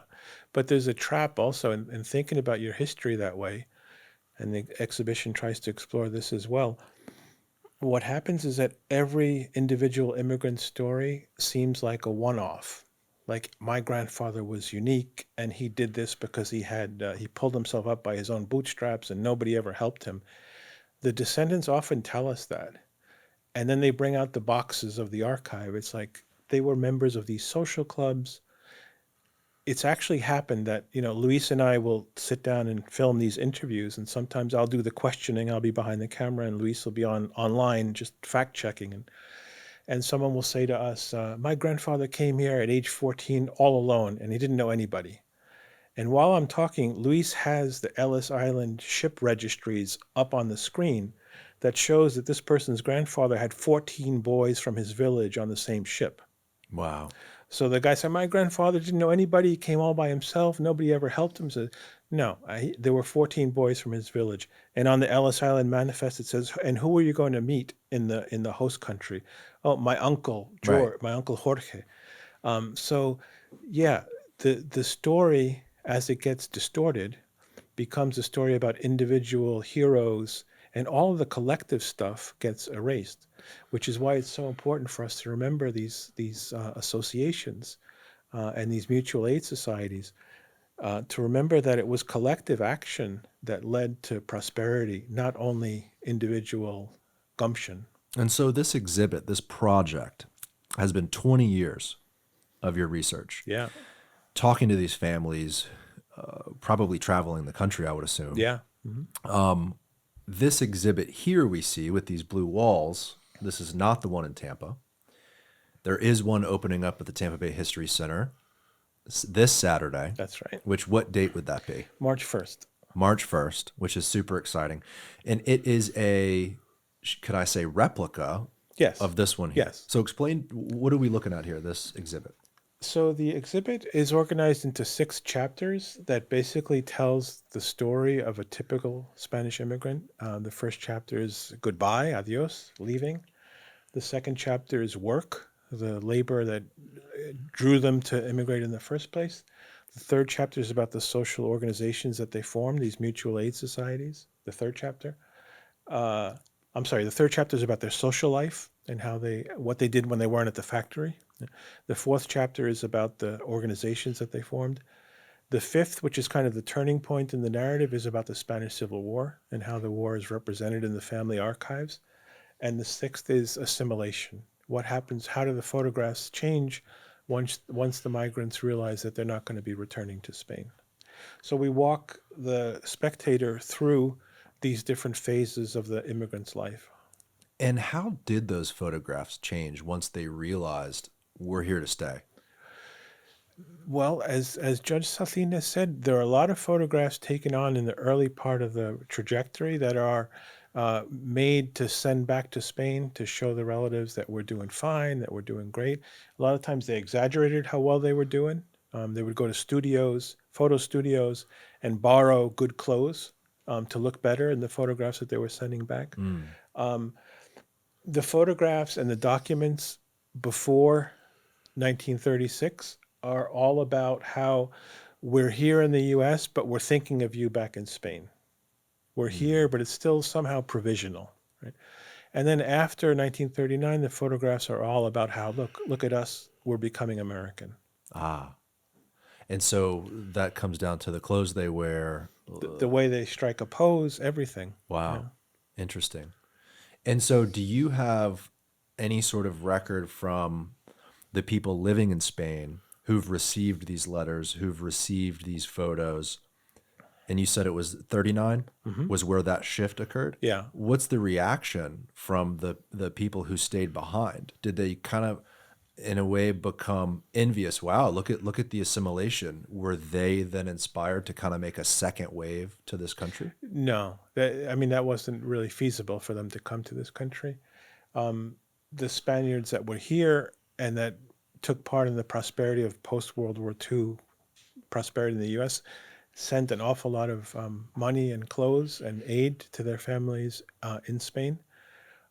C: But there's a trap also in thinking about your history that way. And the exhibition tries to explore this as well. What happens is that every individual immigrant story seems like a one-off. Like, my grandfather was unique, and he did this because he pulled himself up by his own bootstraps, and nobody ever helped him. The descendants often tell us that. And then they bring out the boxes of the archive. It's like they were members of these social clubs. It's actually happened that, Luis and I will sit down and film these interviews, and sometimes I'll do the questioning. I'll be behind the camera, and Luis will be online just fact-checking. And someone will say to us, my grandfather came here at age 14 all alone, and he didn't know anybody. And while I'm talking, Luis has the Ellis Island ship registries up on the screen that shows that this person's grandfather had 14 boys from his village on the same ship.
A: Wow.
C: So the guy said, my grandfather didn't know anybody. He came all by himself. Nobody ever helped him. So, no, there were 14 boys from his village. And on the Ellis Island Manifest, it says, and who were you going to meet in the host country? Oh, my uncle, George,
A: Right.
C: my uncle Jorge. So, yeah, the story, as it gets distorted, becomes a story about individual heroes, and all of the collective stuff gets erased, which is why it's so important for us to remember these associations and these mutual aid societies, to remember that it was collective action that led to prosperity, not only individual gumption.
A: And so this exhibit, this project, has been 20 years of your research.
C: Yeah.
A: Talking to these families, probably traveling the country, I would assume.
C: Yeah.
A: This exhibit here we see with these blue walls, this is not the one in Tampa. There is one opening up at the Tampa Bay History Center this Saturday.
C: That's right.
A: Which, what date would that be?
C: March 1st.
A: March 1st, which is super exciting. And it is a, could I say, replica
C: Yes.
A: of this one here.
C: Yes.
A: So explain, what are we looking at here, this exhibit?
C: So the exhibit is organized into 6 chapters that basically tells the story of a typical Spanish immigrant. The first chapter is goodbye, adios, leaving. The second chapter is work, the labor that drew them to immigrate in the first place. The third chapter is about the social organizations that they formed, these mutual aid societies. The third chapter. The third chapter is about their social life and what they did when they weren't at the factory. The fourth chapter is about the organizations that they formed. The fifth, which is kind of the turning point in the narrative, is about the Spanish Civil War and how the war is represented in the family archives. And the sixth is assimilation. What happens? How do the photographs change once the migrants realize that they're not going to be returning to Spain? So we walk the spectator through these different phases of the immigrant's life.
A: And how did those photographs change once they realized we're here to stay?
C: Well, as Judge Salcines said, there are a lot of photographs taken on in the early part of the trajectory that are made to send back to Spain to show the relatives that we're doing fine, that we're doing great. A lot of times they exaggerated how well they were doing. They would go to studios, photo studios, and borrow good clothes to look better in the photographs that they were sending back. The photographs and the documents before 1936 are all about how we're here in the U.S., but we're thinking of you back in Spain. We're here, but it's still somehow provisional, right? And then after 1939, the photographs are all about how, look at us, we're becoming American.
A: And so that comes down to the clothes they wear.
C: The way they strike a pose, everything.
A: Wow.
C: Yeah.
A: Interesting. And so do you have any sort of record from the people living in Spain who've received these letters, who've received these photos? And you said it was 39 was where that shift occurred?
C: Yeah.
A: What's the reaction from the people who stayed behind? Did they kind of, in a way, become envious? Wow, look at the assimilation. Were they then inspired to kind of make a second wave to this country?
C: No, that wasn't really feasible for them to come to this country. The Spaniards that were here and that took part in the prosperity of post-World War II prosperity in the U.S. sent an awful lot of money and clothes and aid to their families in Spain.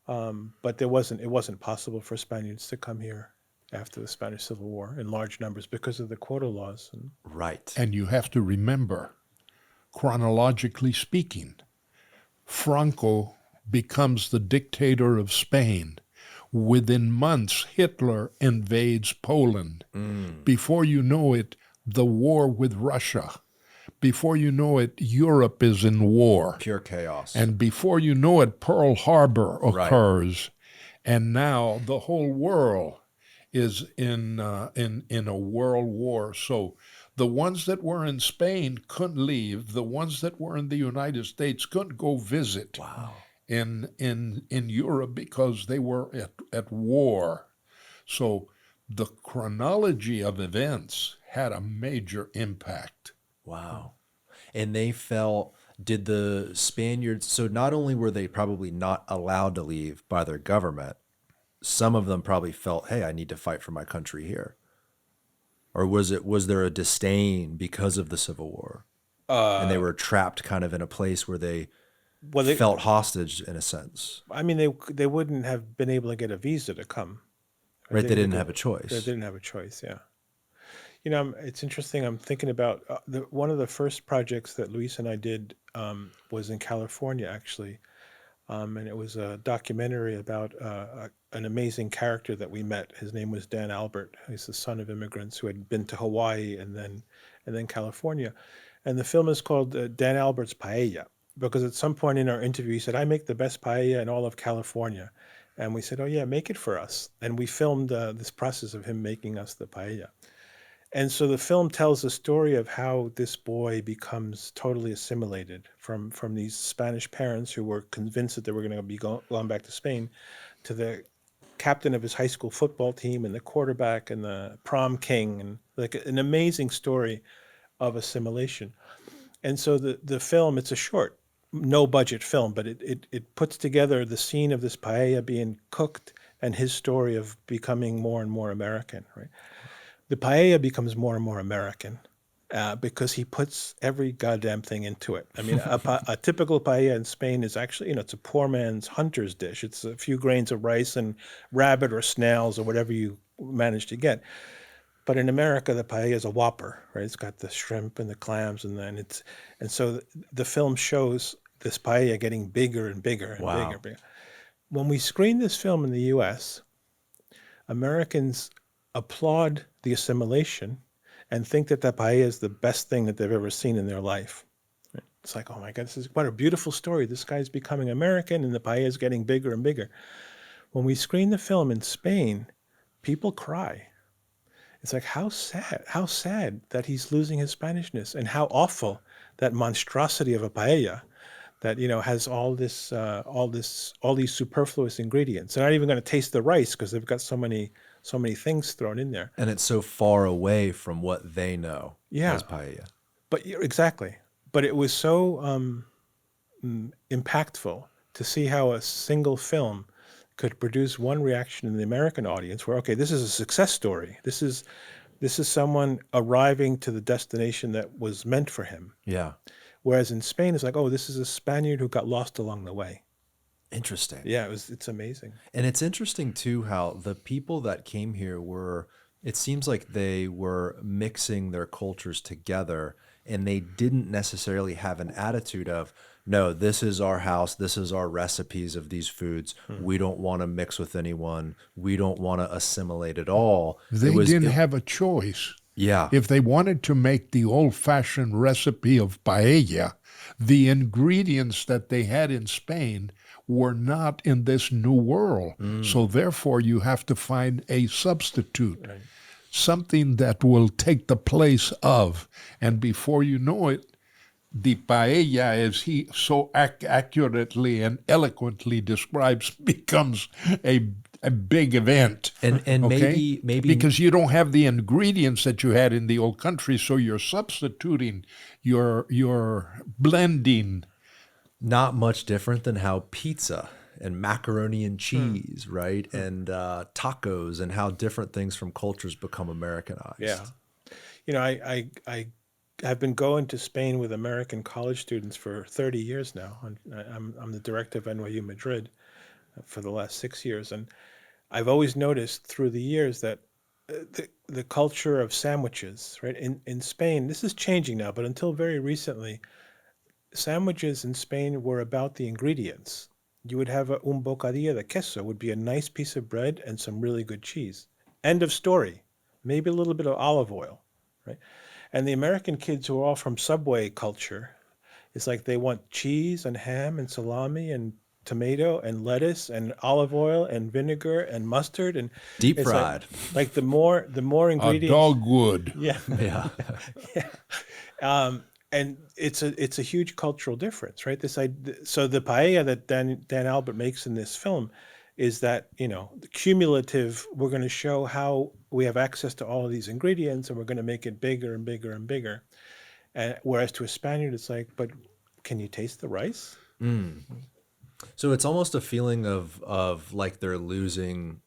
C: But it wasn't possible for Spaniards to come here after the Spanish Civil War in large numbers because of the quota laws.
A: Right.
B: And you have to remember, chronologically speaking, Franco becomes the dictator of Spain. Within months, Hitler invades Poland. Before you know it, the war with Russia. Before you know it, Europe is in war.
A: Pure chaos.
B: And before you know it, Pearl Harbor occurs. Right. And now the whole world is in a world war. So the ones that were in Spain couldn't leave. The ones that were in the United States couldn't go visit.
A: Wow.
B: In Europe because they were at war. So the chronology of events had a major impact.
A: Wow. And they felt, did the Spaniards, so not only were they probably not allowed to leave by their government, some of them probably felt, hey, I need to fight for my country here. Or was there a disdain because of the Civil War? And they were trapped kind of in a place where they felt hostage in a sense.
C: I mean, they wouldn't have been able to get a visa to come.
A: Right, they didn't have a choice.
C: They didn't have a choice, yeah. It's interesting. I'm thinking about one of the first projects that Luis and I did was in California, actually. And it was a documentary about an amazing character that we met. His name was Dan Albert. He's the son of immigrants who had been to Hawaii and then California. And the film is called Dan Albert's Paella, because at some point in our interview, he said, "I make the best paella in all of California." And we said, "Oh, yeah, make it for us." And we filmed this process of him making us the paella. And so the film tells the story of how this boy becomes totally assimilated from these Spanish parents who were convinced that they were going to be going back to Spain, to the captain of his high school football team and the quarterback and the prom king, and like an amazing story of assimilation. And so the film, it's a short, no budget film, but it puts together the scene of this paella being cooked and his story of becoming more and more American, right? The paella becomes more and more American because he puts every goddamn thing into it. I mean, a typical paella in Spain is actually, it's a poor man's hunter's dish. It's a few grains of rice and rabbit or snails or whatever you manage to get. But in America, the paella is a whopper, right? It's got the shrimp and the clams, and so the film shows this paella getting bigger and bigger and
A: Wow.
C: bigger, bigger. When we screen this film in the U.S., Americans applaud the assimilation and think that paella is the best thing that they've ever seen in their life. It's like, oh my God, this is what a beautiful story. This guy's becoming American and the paella is getting bigger and bigger. When we screen the film in Spain, people cry. It's like, how sad that he's losing his Spanishness, and how awful that monstrosity of a paella that, has all these superfluous ingredients. They're not even going to taste the rice because they've got so many things thrown in there.
A: And it's so far away from what they know as paella.
C: But exactly. But it was so impactful to see how a single film could produce one reaction in the American audience where, okay, this is a success story. This is someone arriving to the destination that was meant for him.
A: Yeah.
C: Whereas in Spain, it's like, oh, this is a Spaniard who got lost along the way.
A: Interesting.
C: Yeah, it's amazing.
A: And it's interesting too how the people that came here it seems like they were mixing their cultures together, and they didn't necessarily have an attitude of, no, this is our house, this is our recipes of these foods. We don't want to mix with anyone. We don't want to assimilate at all.
B: They didn't have a choice.
A: Yeah.
B: If they wanted to make the old-fashioned recipe of paella, the ingredients that they had in Spain were not in this new world. So therefore, you have to find a substitute, right, something that will take the place of. And before you know it, the paella, as he so accurately and eloquently describes, becomes a big event.
A: And
B: okay?
A: maybe
B: because you don't have the ingredients that you had in the old country, so you're substituting, you're blending.
A: Not much different than how pizza and macaroni and cheese, right? And tacos, and how different things from cultures become Americanized.
C: Yeah. I've been going to Spain with American college students for 30 years now. I'm the director of NYU Madrid for the last 6 years. And I've always noticed through the years that the culture of sandwiches, right? In Spain, this is changing now, but until very recently, sandwiches in Spain were about the ingredients. You would have un bocadillo de queso, would be a nice piece of bread and some really good cheese. End of story. Maybe a little bit of olive oil, right? And the American kids who are all from Subway culture, it's like they want cheese and ham and salami and tomato and lettuce and olive oil and vinegar and mustard and
A: deep fried.
C: Like the more ingredients.
B: A dogwood.
C: Yeah.
A: Yeah.
C: Yeah. And it's a huge cultural difference, right? So the paella that Dan Albert makes in this film is that, the cumulative, we're going to show how we have access to all of these ingredients and we're going to make it bigger and bigger and bigger. And whereas to a Spaniard, it's like, but can you taste the rice?
A: So it's almost a feeling of like they're losing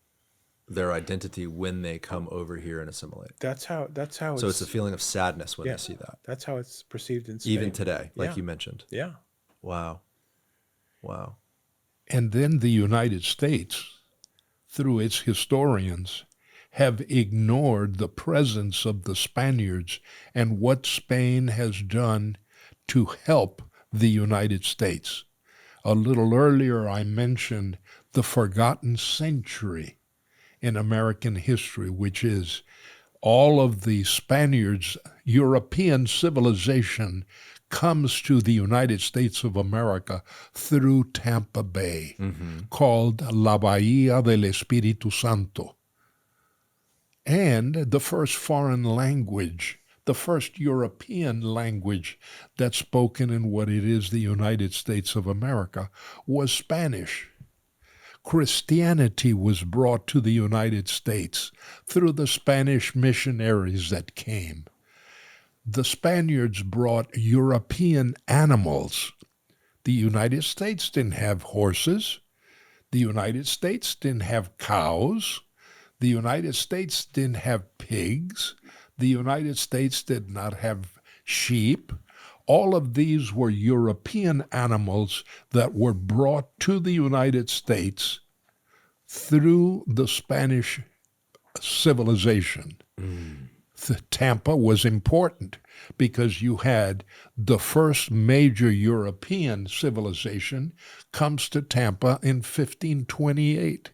A: their identity when they come over here and assimilate.
C: That's how.
A: So it's a feeling of sadness when they see that.
C: That's how it's perceived in Spain.
A: Even today, like you mentioned.
C: Yeah.
A: Wow.
B: And then the United States, through its historians, have ignored the presence of the Spaniards and what Spain has done to help the United States. A little earlier, I mentioned the forgotten century in American history, which is all of the Spaniards, European civilization comes to the United States of America through Tampa Bay, called La Bahía del Espíritu Santo. And the first foreign language, the first European language that's spoken in what it is the United States of America, was Spanish. Christianity was brought to the United States through the Spanish missionaries that came. The Spaniards brought European animals. The United States didn't have horses. The United States didn't have cows. The United States didn't have pigs. The United States did not have sheep. All of these were European animals that were brought to the United States through the Spanish civilization. Tampa was important because you had the first major European civilization comes to Tampa in 1528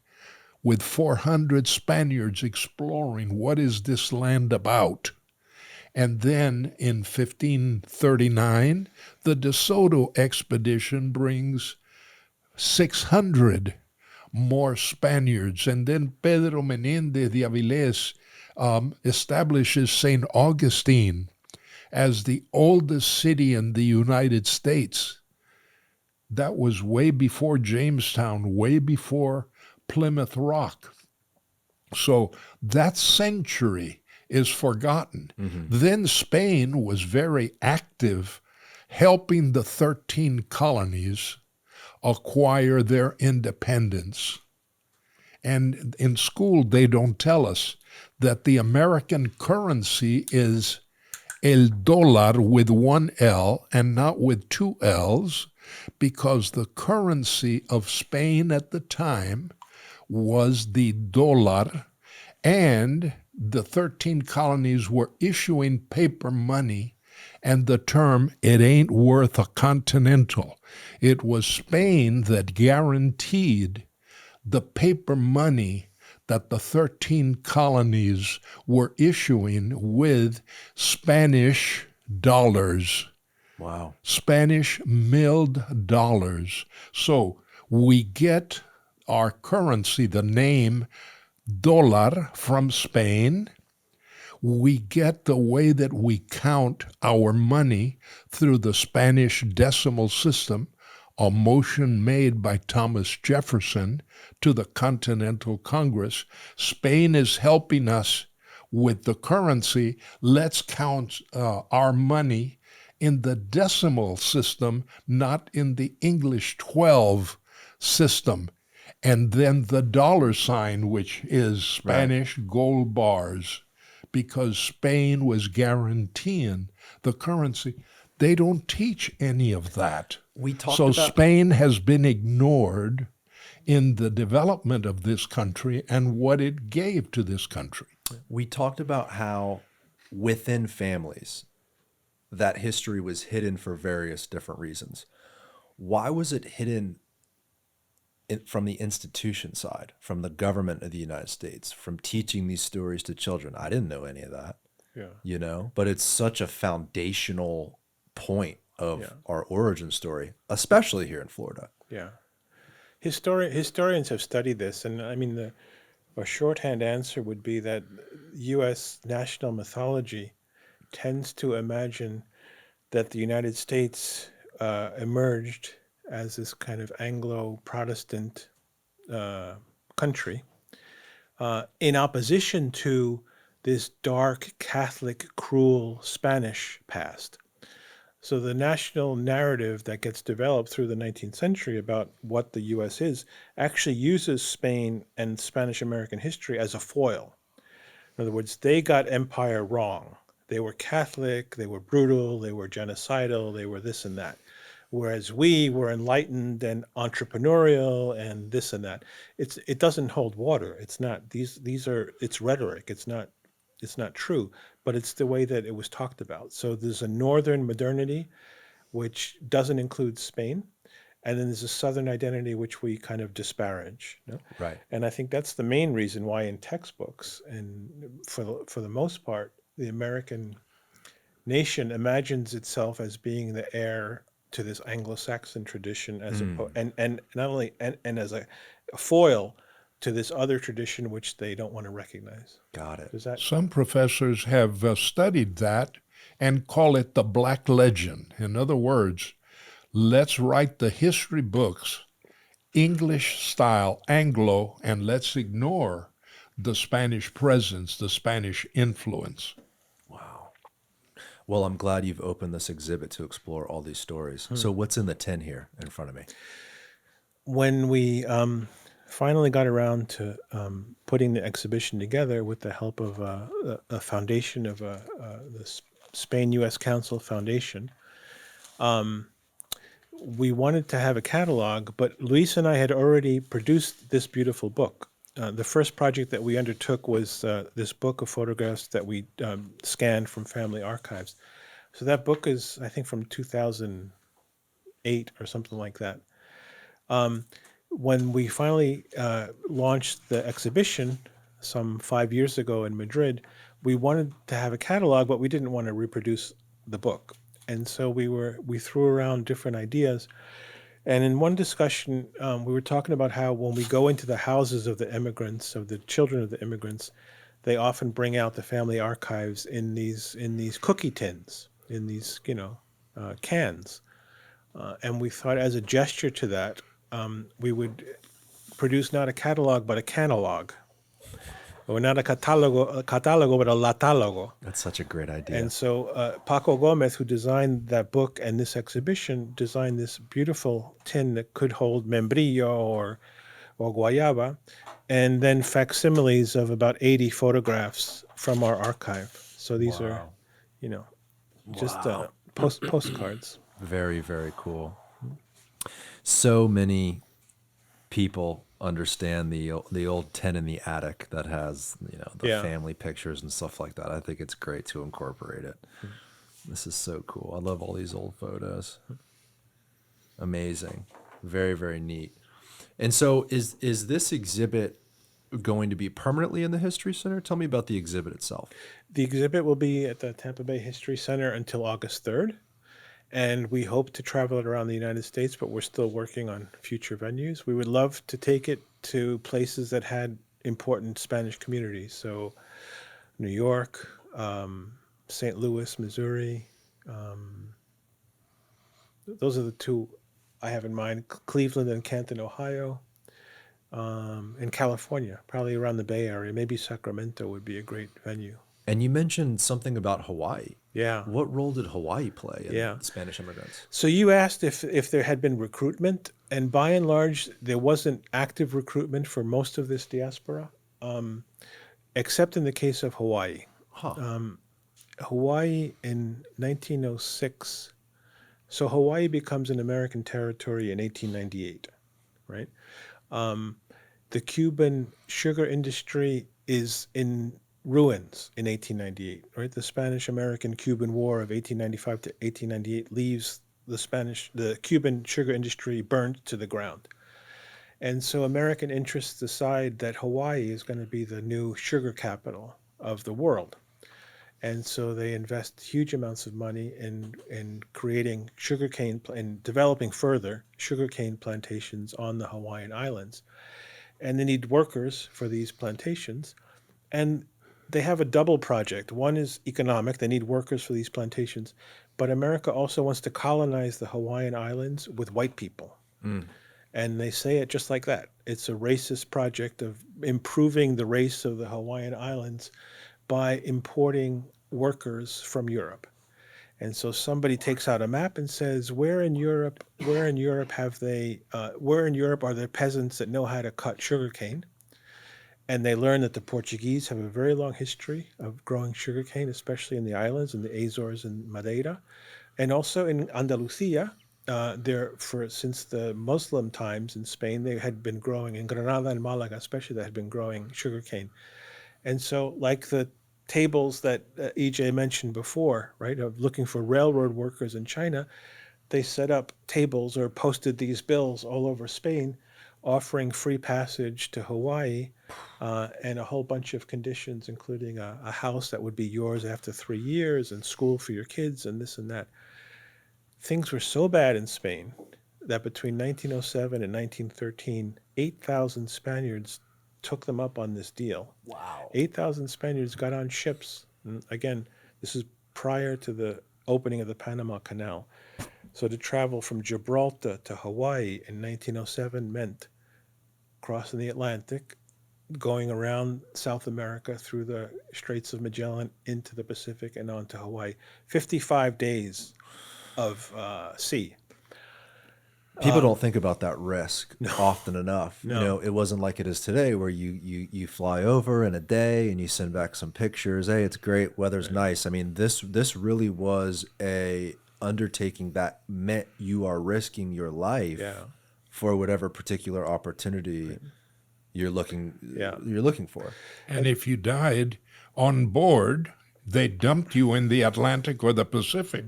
B: with 400 Spaniards exploring what is this land about. And then in 1539, the De Soto expedition brings 600 more Spaniards. And then Pedro Menéndez de Avilés establishes St. Augustine as the oldest city in the United States. That was way before Jamestown, way before Plymouth Rock. So that century is forgotten. Then Spain was very active helping the 13 colonies acquire their independence. And in school, they don't tell us that the American currency is el dólar with one L and not with two L's, because the currency of Spain at the time was the dólar, and the 13 colonies were issuing paper money, and the term, it ain't worth a continental. It was Spain that guaranteed the paper money that the 13 colonies were issuing with Spanish dollars.
A: Wow.
B: Spanish milled dollars. So we get our currency, the name dólar, from Spain. We get the way that we count our money through the Spanish decimal system, a motion made by Thomas Jefferson to the Continental Congress. Spain is helping us with the currency. Let's count our money in the decimal system, not in the English 12 system. And then the dollar sign, which is Spanish gold bars, because Spain was guaranteeing the currency. They don't teach any of that. Spain has been ignored in the development of this country and what it gave to this country.
A: We talked about how within families, that history was hidden for various different reasons. Why was it hidden from the institution side, from the government of the United States, from teaching these stories to children? I didn't know any of that, but it's such a foundational point of our origin story, especially here in Florida.
C: Yeah. Historians have studied this, and I mean, a shorthand answer would be that U.S. national mythology tends to imagine that the United States emerged as this kind of Anglo-Protestant country in opposition to this dark, Catholic, cruel Spanish past. So the national narrative that gets developed through the 19th century about what the U.S. is actually uses Spain and Spanish-American history as a foil. In other words, they got empire wrong. They were Catholic, they were brutal, they were genocidal, they were this and that. whereas we were enlightened and entrepreneurial and this and that. It doesn't hold water. It's not these are it's rhetoric. It's not true, but it's the way that it was talked about. So there's a northern modernity which doesn't include Spain, and then there's a southern identity which we kind of disparage. You know?
A: Right.
C: And I think that's the main reason why in textbooks and for the most part, the American nation imagines itself as being the heir to this Anglo-Saxon tradition and not only and as a foil to this other tradition which they don't want to recognize.
A: Got it.
C: Does that
B: Some professors have studied that and call it the Black Legend. In other words, let's write the history books English style, Anglo, and let's ignore the Spanish presence, the Spanish influence.
A: Wow. Well, I'm glad you've opened this exhibit to explore all these stories. So what's in the tin here in front of me?
C: when we finally got around to putting the exhibition together with the help of a foundation of the Spain-U.S. Council Foundation, we wanted to have a catalog, but Luis and I had already produced this beautiful book. The first project that we undertook was this book of photographs that we scanned from family archives. So that book is, I think, from 2008 or something like that. When we finally launched the exhibition some 5 years ago in Madrid, we wanted to have a catalog, but we didn't want to reproduce the book. And so we threw around different ideas. And in one discussion, we were talking about how when we go into the houses of the immigrants, of the children of the immigrants, they often bring out the family archives in these cookie tins, in these cans. And we thought, as a gesture to that, we would produce not a catalog but a canologue, or not a catalogo but a latalogo.
A: That's such a great idea.
C: And so Paco Gomez, who designed that book and this exhibition, designed this beautiful tin that could hold membrillo or guayaba, and then facsimiles of about 80 photographs from our archive. So these are, just postcards.
A: Very, very cool. So many people understand the old tin in the attic that has the family pictures and stuff like that. I think it's great to incorporate it. This is so cool. I love all these old photos. Amazing. Very, very neat. And so is this exhibit going to be permanently in the History Center? Tell me about the exhibit itself.
C: The exhibit will be at the Tampa Bay History Center until August 3rd. And we hope to travel it around the United States, but we're still working on future venues. We would love to take it to places that had important Spanish communities. So New York, St. Louis, Missouri. Those are the two I have in mind. Cleveland and Canton, Ohio. And California, probably around the Bay Area. Maybe Sacramento would be a great venue.
A: And you mentioned something about Hawaii.
C: Yeah.
A: What role did Hawaii play in Spanish immigrants?
C: So you asked if there had been recruitment, and by and large, there wasn't active recruitment for most of this diaspora, except in the case of Hawaii.
A: Huh.
C: Hawaii in 1906, so Hawaii becomes an American territory in 1898, right? The Cuban sugar industry is in ruins in 1898, right? The Spanish-American-Cuban War of 1895 to 1898 leaves the Cuban sugar industry burned to the ground. And so American interests decide that Hawaii is going to be the new sugar capital of the world. And so they invest huge amounts of money in creating sugarcane and developing further sugarcane plantations on the Hawaiian Islands. And they need workers for these plantations. And they have a double project. One is economic. They need workers for these plantations. But America also wants to colonize the Hawaiian Islands with white people. Mm. And they say it just like that. It's a racist project of improving the race of the Hawaiian Islands by importing workers from Europe. And so somebody takes out a map and says, where in Europe are there peasants that know how to cut sugarcane? And they learn that the Portuguese have a very long history of growing sugarcane, especially in the islands, in the Azores and Madeira. And also in Andalusia, since the Muslim times in Spain, they had been growing in Granada and Malaga, especially, they had been growing sugarcane. And so, like the tables that EJ mentioned before, right, of looking for railroad workers in China, they set up tables or posted these bills all over Spain offering free passage to Hawaii and a whole bunch of conditions, including a house that would be yours after 3 years and school for your kids and this and that. Things were so bad in Spain that between 1907 and 1913, 8,000 Spaniards took them up on this deal.
A: Wow.
C: 8,000 Spaniards got on ships. And again, this is prior to the opening of the Panama Canal. So to travel from Gibraltar to Hawaii in 1907 meant crossing the Atlantic, going around South America through the Straits of Magellan into the Pacific and on to Hawaii. 55 days of sea.
A: People don't think about that risk often enough.
C: No.
A: You know, it wasn't like it is today where you fly over in a day and you send back some pictures. Hey, it's great, weather's nice. I mean, this really was a undertaking that meant you are risking your life for whatever particular opportunity you're looking for.
B: And if you died on board, they dumped you in the Atlantic or the Pacific.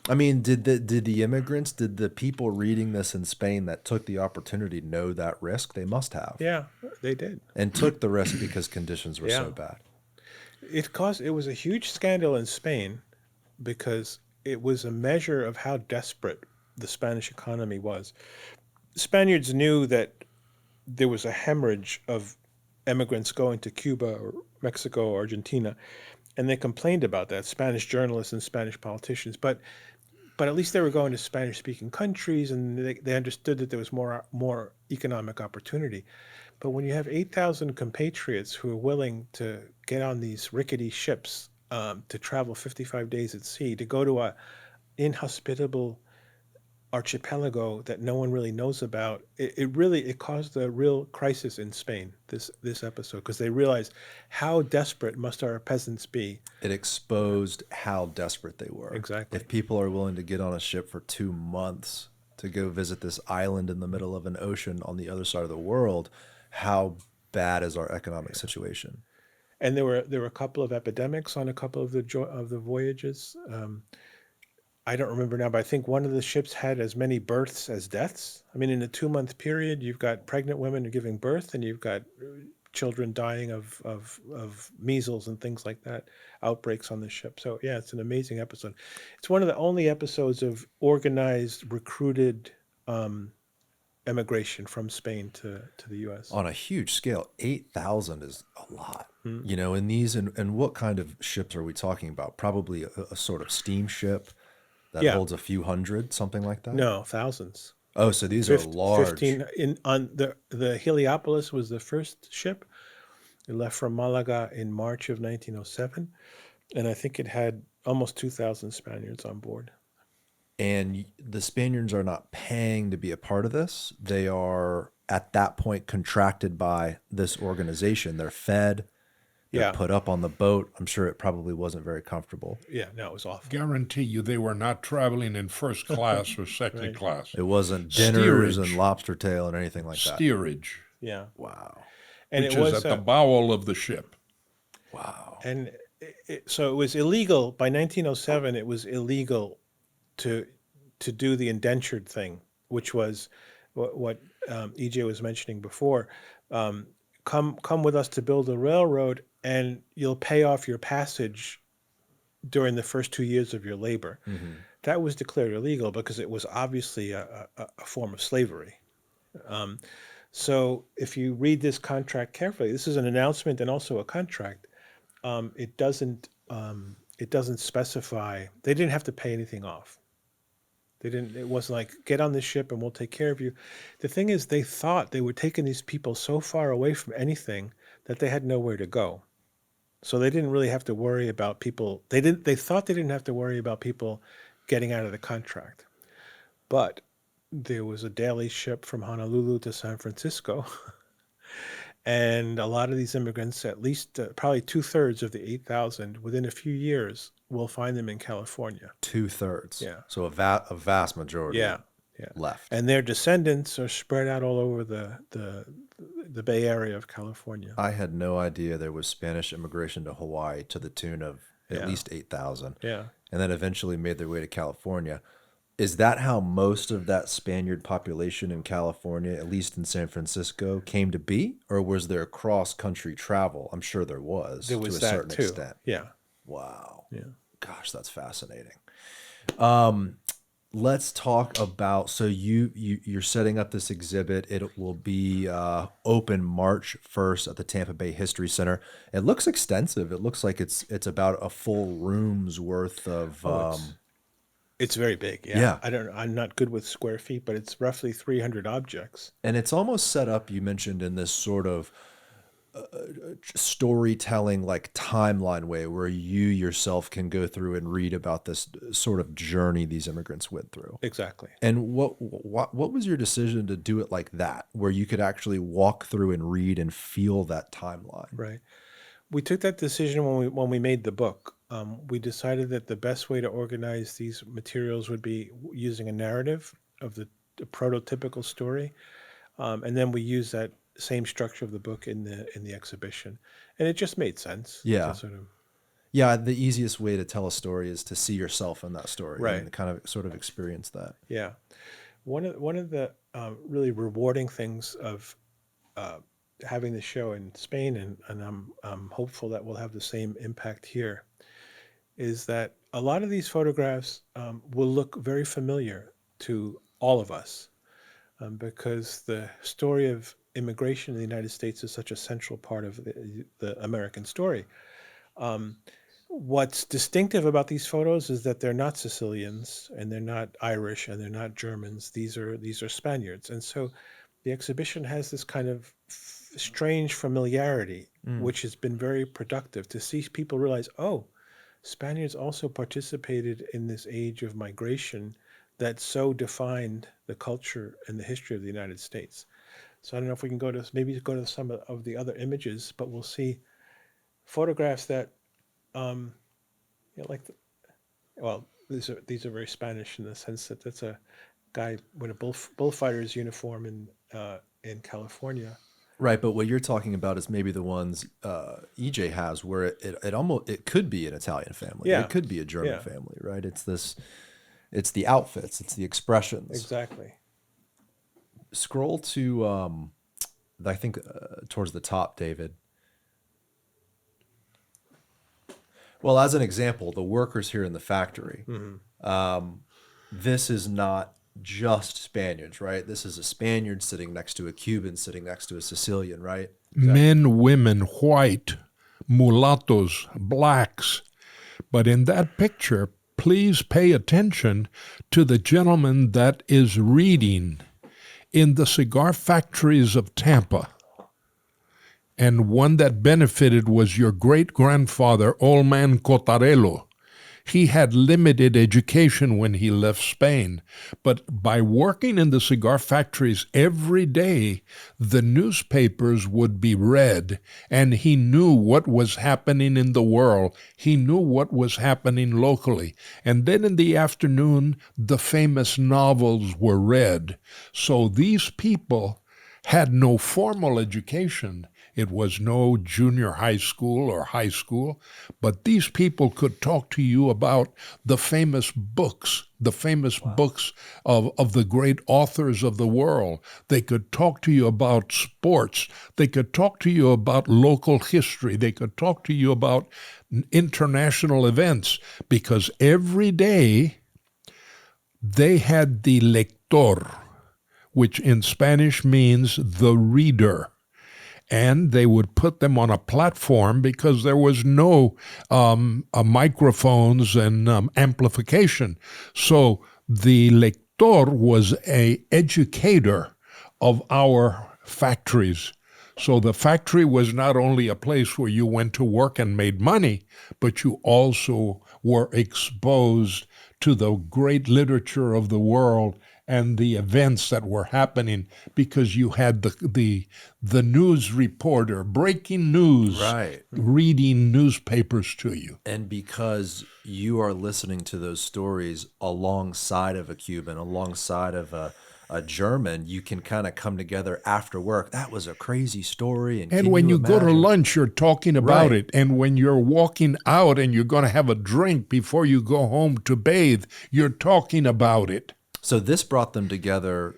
A: I mean, did the immigrants, did the people reading this in Spain that took the opportunity know that risk? They must have.
C: Yeah, they did.
A: And took the risk because conditions were so bad.
C: It was a huge scandal in Spain because it was a measure of how desperate the Spanish economy was. Spaniards knew that there was a hemorrhage of immigrants going to Cuba or Mexico or Argentina, and they complained about that, Spanish journalists and Spanish politicians. But at least they were going to Spanish-speaking countries, and they understood that there was more economic opportunity. But when you have 8,000 compatriots who are willing to get on these rickety ships to travel 55 days at sea, to go to a inhospitable archipelago that no one really knows about, it caused a real crisis in Spain, this episode, because they realized how desperate must our peasants be.
A: It exposed how desperate they were.
C: Exactly.
A: If people are willing to get on a ship for 2 months to go visit this island in the middle of an ocean on the other side of the world, how bad is our economic situation?
C: And there were a couple of epidemics on a couple of the voyages. I don't remember now, but I think one of the ships had as many births as deaths. I mean, in a 2-month period, you've got pregnant women giving birth, and you've got children dying of measles and things like that, outbreaks on the ship. So yeah, it's an amazing episode. It's one of the only episodes of organized, recruited emigration from Spain to the U.S.
A: On a huge scale, 8,000 is a lot. You know, in these, and what kind of ships are we talking about? Probably a sort of steamship that holds a few hundred, something like that?
C: No, thousands.
A: Oh, so these are large.
C: 15 on the Heliopolis was the first ship. It left from Malaga in March of 1907, and I think it had almost 2,000 Spaniards on board.
A: And the Spaniards are not paying to be a part of this. They are, at that point, contracted by this organization. They're fed. They're put up on the boat. I'm sure it probably wasn't very comfortable.
C: Yeah, no, it was awful.
B: Guarantee you they were not traveling in first class or second class.
A: It wasn't dinners and lobster tail and anything like that.
B: Steerage.
C: Yeah.
A: Wow.
C: And
B: which
C: it was
B: is at the bowel of the ship.
A: Wow.
C: And so it was illegal. By 1907, it was illegal to do the indentured thing, which was what EJ was mentioning before. Come with us to build a railroad, and you'll pay off your passage during the first 2 years of your labor. Mm-hmm. That was declared illegal because it was obviously a form of slavery. So if you read this contract carefully, this is an announcement and also a contract. It doesn't specify. They didn't have to pay anything off. It wasn't like, get on this ship and we'll take care of you. The thing is, they thought they were taking these people so far away from anything that they had nowhere to go. So they didn't really have to worry about people. They thought they didn't have to worry about people getting out of the contract. But there was a daily ship from Honolulu to San Francisco. And a lot of these immigrants, at least probably 2/3 of the 8,000, within a few years, will find them in California.
A: 2/3.
C: Yeah.
A: So a vast majority
C: Yeah, yeah.
A: left.
C: And their descendants are spread out all over the Bay Area of California.
A: I had no idea there was Spanish immigration to Hawaii to the tune of at
C: Yeah.
A: least 8,000.
C: Yeah.
A: And then eventually made their way to California. Is that how most of that Spaniard population in California, at least in San Francisco, came to be? Or was there cross-country travel? I'm sure there was
C: There was
A: to a
C: that
A: certain
C: too.
A: extent.
C: Yeah.
A: Wow.
C: Yeah.
A: Gosh, that's fascinating. Let's talk about, so you're setting up this exhibit. It will be open March 1st at the Tampa Bay History Center. It looks extensive. It looks like it's about a full room's worth of
C: It's very big. Yeah.
A: Yeah.
C: I'm not good with square feet, but it's roughly 300 objects.
A: and it's almost set up, you mentioned, in this sort of storytelling, like timeline way, where you yourself can go through and read about this sort of journey these immigrants went through.
C: Exactly.
A: And what was your decision to do it like that, where you could actually walk through and read and feel that timeline?
C: Right. We took that decision when we made the book. We decided that the best way to organize these materials would be using a narrative of the prototypical story, and then we use that same structure of the book in the exhibition, and it just made sense.
A: Yeah.
C: To sort of,
A: Yeah, the easiest way to tell a story is to see yourself in that story,
C: Right.
A: and kind of sort of experience that.
C: yeah. One of the really rewarding things of having the show in Spain, and I'm hopeful that we'll have the same impact here, is that a lot of these photographs will look very familiar to all of us, because the story of immigration in the United States is such a central part of the American story. What's distinctive about these photos is that they're not Sicilians, and they're not Irish, and they're not Germans. These are Spaniards. And so the exhibition has this kind of strange familiarity, which has been very productive to see people realize, oh, Spaniards also participated in this age of migration that so defined the culture and the history of the United States. So I don't know if we can go to some of the other images, but we'll see photographs that, these are very Spanish in the sense that that's a guy with a bullfighter's uniform in California.
A: Right, but what you're talking about is maybe the ones EJ has, where it could be an Italian family.
C: Yeah.
A: It could be a German
C: Yeah.
A: family, right? It's the outfits, it's the expressions.
C: Exactly.
A: Scroll to, I think, towards the top, David. Well, as an example, the workers here in the factory, this is not just Spaniards, right? This is a Spaniard sitting next to a Cuban, sitting next to a Sicilian, right?
B: Men, women, white, mulattoes, blacks. But in that picture, please pay attention to the gentleman that is reading in the cigar factories of Tampa. And one that benefited was your great-grandfather, Old Man Cotarello. He had limited education when he left Spain, but by working in the cigar factories every day, the newspapers would be read, and he knew what was happening in the world. He knew what was happening locally. And then in the afternoon, the famous novels were read. So these people had no formal education. It was no junior high school or high school, but these people could talk to you about the famous books of the great authors of the world. They could talk to you about sports. They could talk to you about local history. They could talk to you about international events, because every day they had the lector, which in Spanish means the reader. And they would put them on a platform because there was no microphones and amplification. So the lector was an educator of our factories. So the factory was not only a place where you went to work and made money, but you also were exposed to the great literature of the world and the events that were happening, because you had the news reporter, breaking news,
A: Right.
B: reading newspapers to you.
A: And because you are listening to those stories alongside of a Cuban, alongside of a German, you can kind of come together after work. That was a crazy story. And
B: And
A: can
B: when you go to
A: imagine?
B: lunch, you're talking about
A: Right.
B: it. And when you're walking out and you're going to have a drink before you go home to bathe, you're talking about it.
A: So this brought them together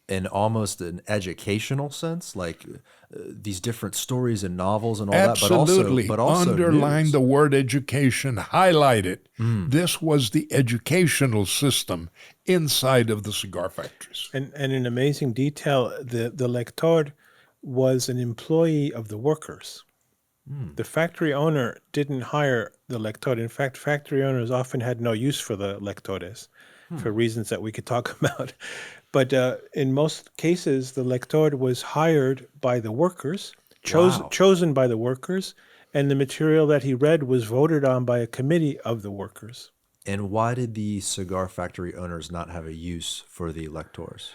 A: in almost an educational sense, like these different stories and novels and all
B: Absolutely.
A: that, but also
B: Underline
A: news.
B: the word education, highlight it.
A: Mm.
B: This was the educational system inside of the cigar factories.
C: And in amazing detail, the lector was an employee of the workers. The factory owner didn't hire the lector. In fact, factory owners often had no use for the lectores for reasons that we could talk about. But in most cases, the lector was hired by the workers,
A: Wow.
C: chosen by the workers, and the material that he read was voted on by a committee of the workers.
A: And why did the cigar factory owners not have a use for the lectors?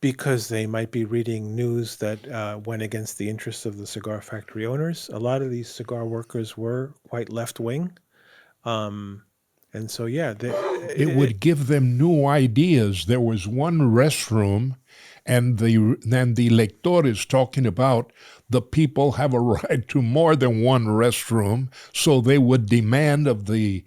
C: Because they might be reading news that went against the interests of the cigar factory owners. A lot of these cigar workers were quite left-wing. And so, yeah.
B: It would give them new ideas. There was one restroom, and the lector is talking about the people have a right to more than one restroom, so they would demand of the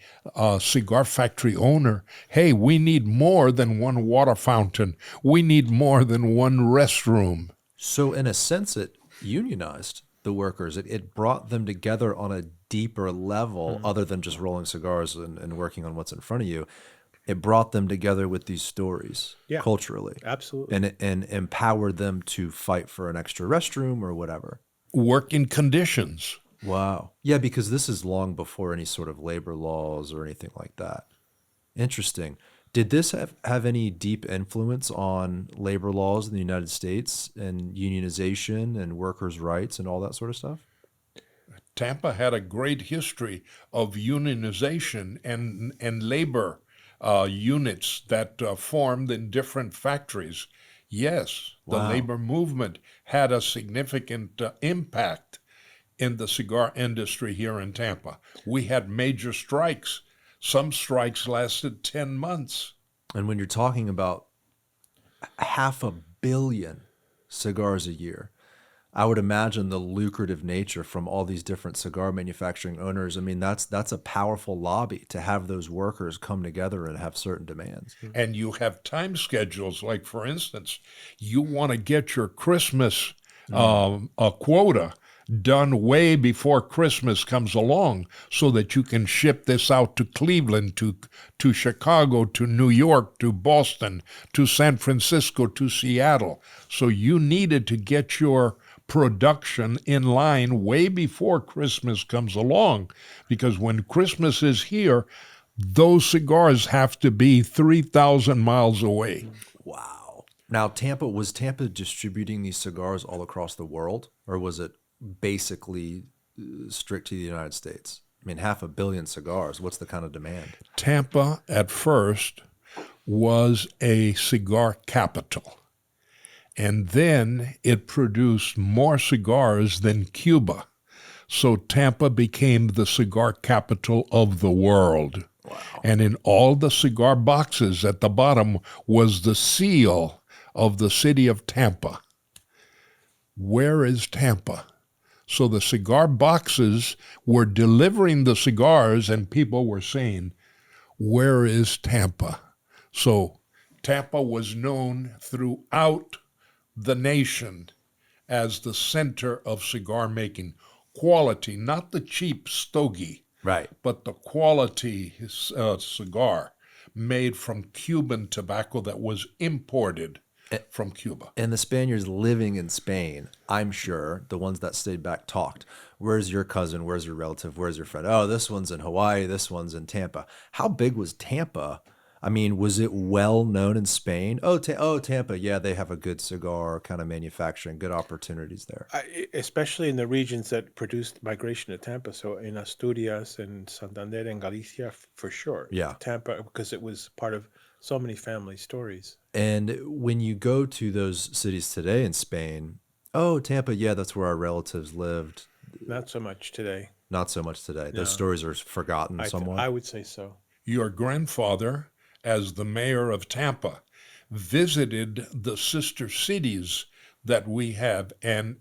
B: cigar factory owner, hey, we need more than one water fountain. We need more than one restroom.
A: So in a sense, it unionized the workers. It brought them together on a deeper level other than just rolling cigars and working on what's in front of you. It brought them together with these stories culturally.
C: Absolutely.
A: And empowered them to fight for an extra restroom or whatever.
B: Working conditions.
A: Wow. Yeah, because this is long before any sort of labor laws or anything like that. Interesting. Did this have any deep influence on labor laws in the United States and unionization and workers' rights and all that sort of stuff?
B: Tampa had a great history of unionization and labor units that formed in different factories. Yes, the
A: Wow.
B: labor movement had a significant impact in the cigar industry here in Tampa. We had major strikes. Some strikes lasted 10 months.
A: And when you're talking about 500 million cigars a year, I would imagine the lucrative nature from all these different cigar manufacturing owners. I mean, that's a powerful lobby to have those workers come together and have certain demands.
B: And you have time schedules. Like, for instance, you want to get your Christmas quota done way before Christmas comes along so that you can ship this out to Cleveland, to Chicago, to New York, to Boston, to San Francisco, to Seattle. So you needed to get your production in line way before Christmas comes along, because when Christmas is here, those cigars have to be 3,000 miles away.
A: Wow. Now, was Tampa distributing these cigars all across the world, or was it basically strict to the United States? I mean, 500 million cigars. What's the kind of demand?
B: Tampa, at first, was a cigar capital. And then it produced more cigars than Cuba. So Tampa became the cigar capital of the world.
A: Wow.
B: And in all the cigar boxes at the bottom was the seal of the city of Tampa. Where is Tampa? So the cigar boxes were delivering the cigars, and people were saying, where is Tampa? So Tampa was known throughout the nation as the center of cigar making. Quality, not the cheap stogie,
A: Right.
B: but the quality cigar made from Cuban tobacco that was imported from Cuba.
A: And the Spaniards living in Spain, I'm sure, the ones that stayed back talked. Where's your cousin? Where's your relative? Where's your friend? Oh, this one's in Hawaii. This one's in Tampa. How big was Tampa? I mean, was it well known in Spain? Oh, Tampa. Yeah, they have a good cigar kind of manufacturing, good opportunities there.
C: Especially in the regions that produced migration to Tampa. So in Asturias and Santander and Galicia, for sure.
A: Yeah.
C: Tampa, because it was part of so many family stories.
A: And when you go to those cities today in Spain, oh, Tampa, yeah, that's where our relatives lived.
C: Not so much today.
A: Not so much today. Those
C: No.
A: stories are forgotten somewhat.
C: I would say so.
B: Your grandfather, as the mayor of Tampa, visited the sister cities that we have, and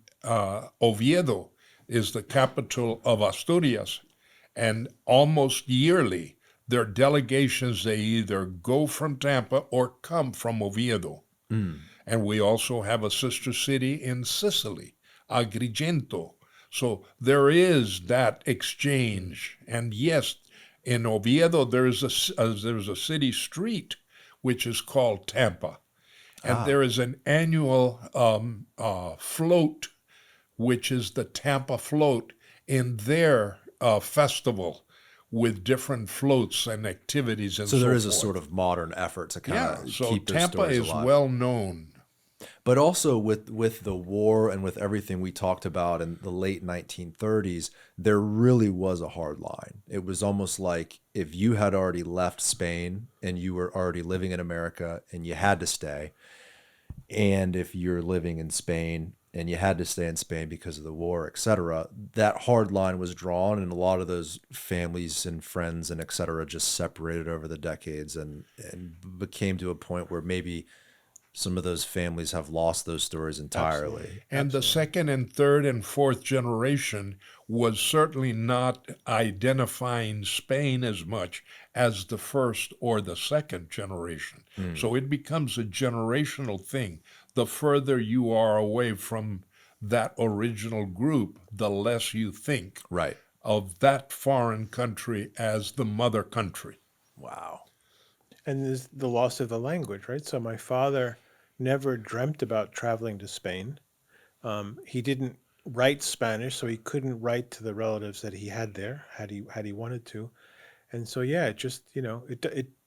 B: Oviedo is the capital of Asturias, and almost yearly, their delegations, they either go from Tampa or come from Oviedo. And we also have a sister city in Sicily, Agrigento. So there is that exchange. And yes, in Oviedo, there's a city street which is called Tampa. And there is an annual float, which is the Tampa float, in their festival, with different floats and activities and so
A: there is
B: forth.
A: a sort of modern effort to kind of keep those
B: Tampa
A: stories
B: is
A: alive.
B: well known.
A: But also with the war and with everything we talked about in the late 1930s, there really was a hard line. It was almost like if you had already left Spain and you were already living in America and you had to stay, and if you're living in Spain and you had to stay in Spain because of the war, etc., that hard line was drawn, and a lot of those families and friends and etc. just separated over the decades and became to a point where maybe some of those families have lost those stories entirely.
C: Absolutely.
B: And the second and third and fourth generation was certainly not identifying Spain as much as the first or the second generation. So it becomes a generational thing. The further you are away from that original group, the less you think
A: Right.
B: of that foreign country as the mother country.
A: Wow.
C: And there's the loss of the language, right? So my father never dreamt about traveling to Spain. He didn't write Spanish, so he couldn't write to the relatives that he had there had he wanted to. And so yeah, it just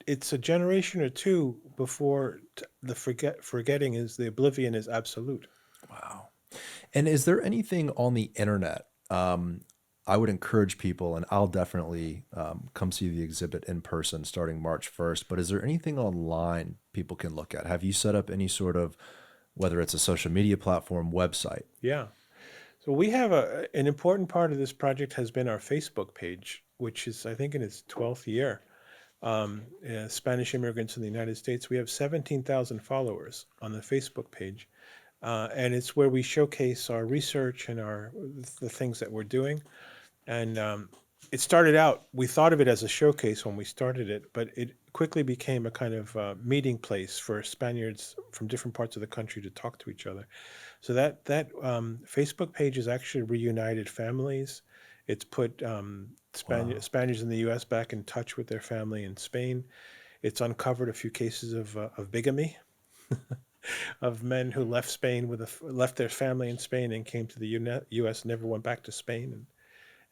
C: it's a generation or two before the forgetting is the oblivion is absolute.
A: Wow. And is there anything on the internet? I would encourage people, and I'll definitely come see the exhibit in person starting March 1st, but is there anything online people can look at? Have you set up any sort of, whether it's a social media platform, website?
C: Yeah. So we have an important part of this project has been our Facebook page, which is, I think, in its 12th year. Spanish immigrants in the United States. We have 17,000 followers on the Facebook page. And it's where we showcase our research and the things that we're doing. And it started out, we thought of it as a showcase when we started it, but it quickly became a kind of meeting place for Spaniards from different parts of the country to talk to each other. So that Facebook page has actually reunited families. It's put Spaniards in the U.S. back in touch with their family in Spain. It's uncovered a few cases of bigamy. Of men who left Spain left their family in Spain and came to the U.S. never went back to Spain,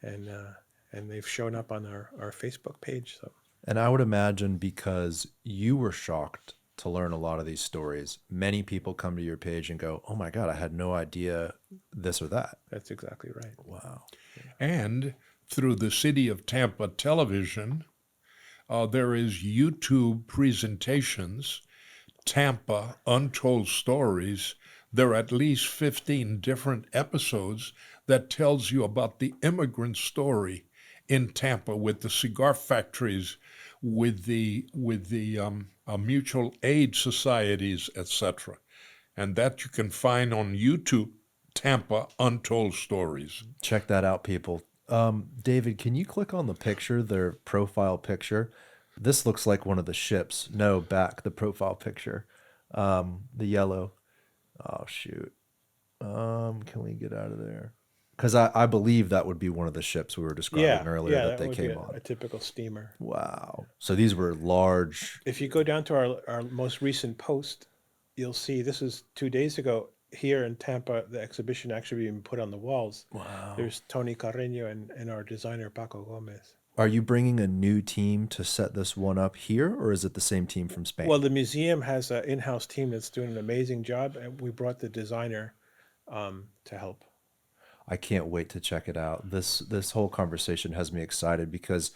C: and they've shown up on our Facebook page. So,
A: And I would imagine because you were shocked to learn a lot of these stories, many people come to your page and go, "Oh my God, I had no idea this or that."
C: that's exactly right.
A: Wow.
B: And through the City of Tampa television, there is YouTube presentations, Tampa Untold Stories. There are at least 15 different episodes that tells you about the immigrant story in Tampa, with the cigar factories, with the mutual aid societies, etc. And that you can find on YouTube, Tampa Untold Stories.
A: Check that out, people. David, can you click on the picture, their profile picture? This looks like one of the ships. No, back, the profile picture. The yellow. Oh, shoot. Can we get out of there? Because I believe that would be one of the ships we were describing earlier that they
C: would
A: came
C: be
A: on.
C: a typical steamer.
A: Wow. So these were large.
C: If you go down to our most recent post, you'll see this is 2 days ago here in Tampa. The exhibition actually being put on the walls.
A: Wow.
C: There's Tony Carreño and our designer Paco Gomez.
A: Are you bringing a new team to set this one up here, or is it the same team from Spain?
C: Well, the museum has an in-house team that's doing an amazing job, and we brought the designer to help.
A: I can't wait to check it out. This whole conversation has me excited because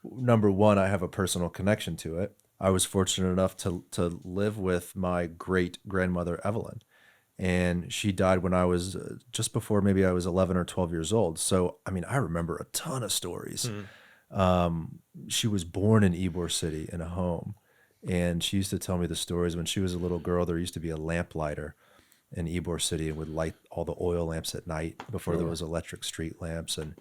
A: number one, I have a personal connection to it. I was fortunate enough to live with my great grandmother Evelyn, and she died when I was just before maybe I was 11 or 12 years old. So I mean, I remember a ton of stories. She was born in Ybor City in a home, and she used to tell me the stories when she was a little girl. There used to be a lamplighter in Ybor City and would light all the oil lamps at night before there was electric street lamps. And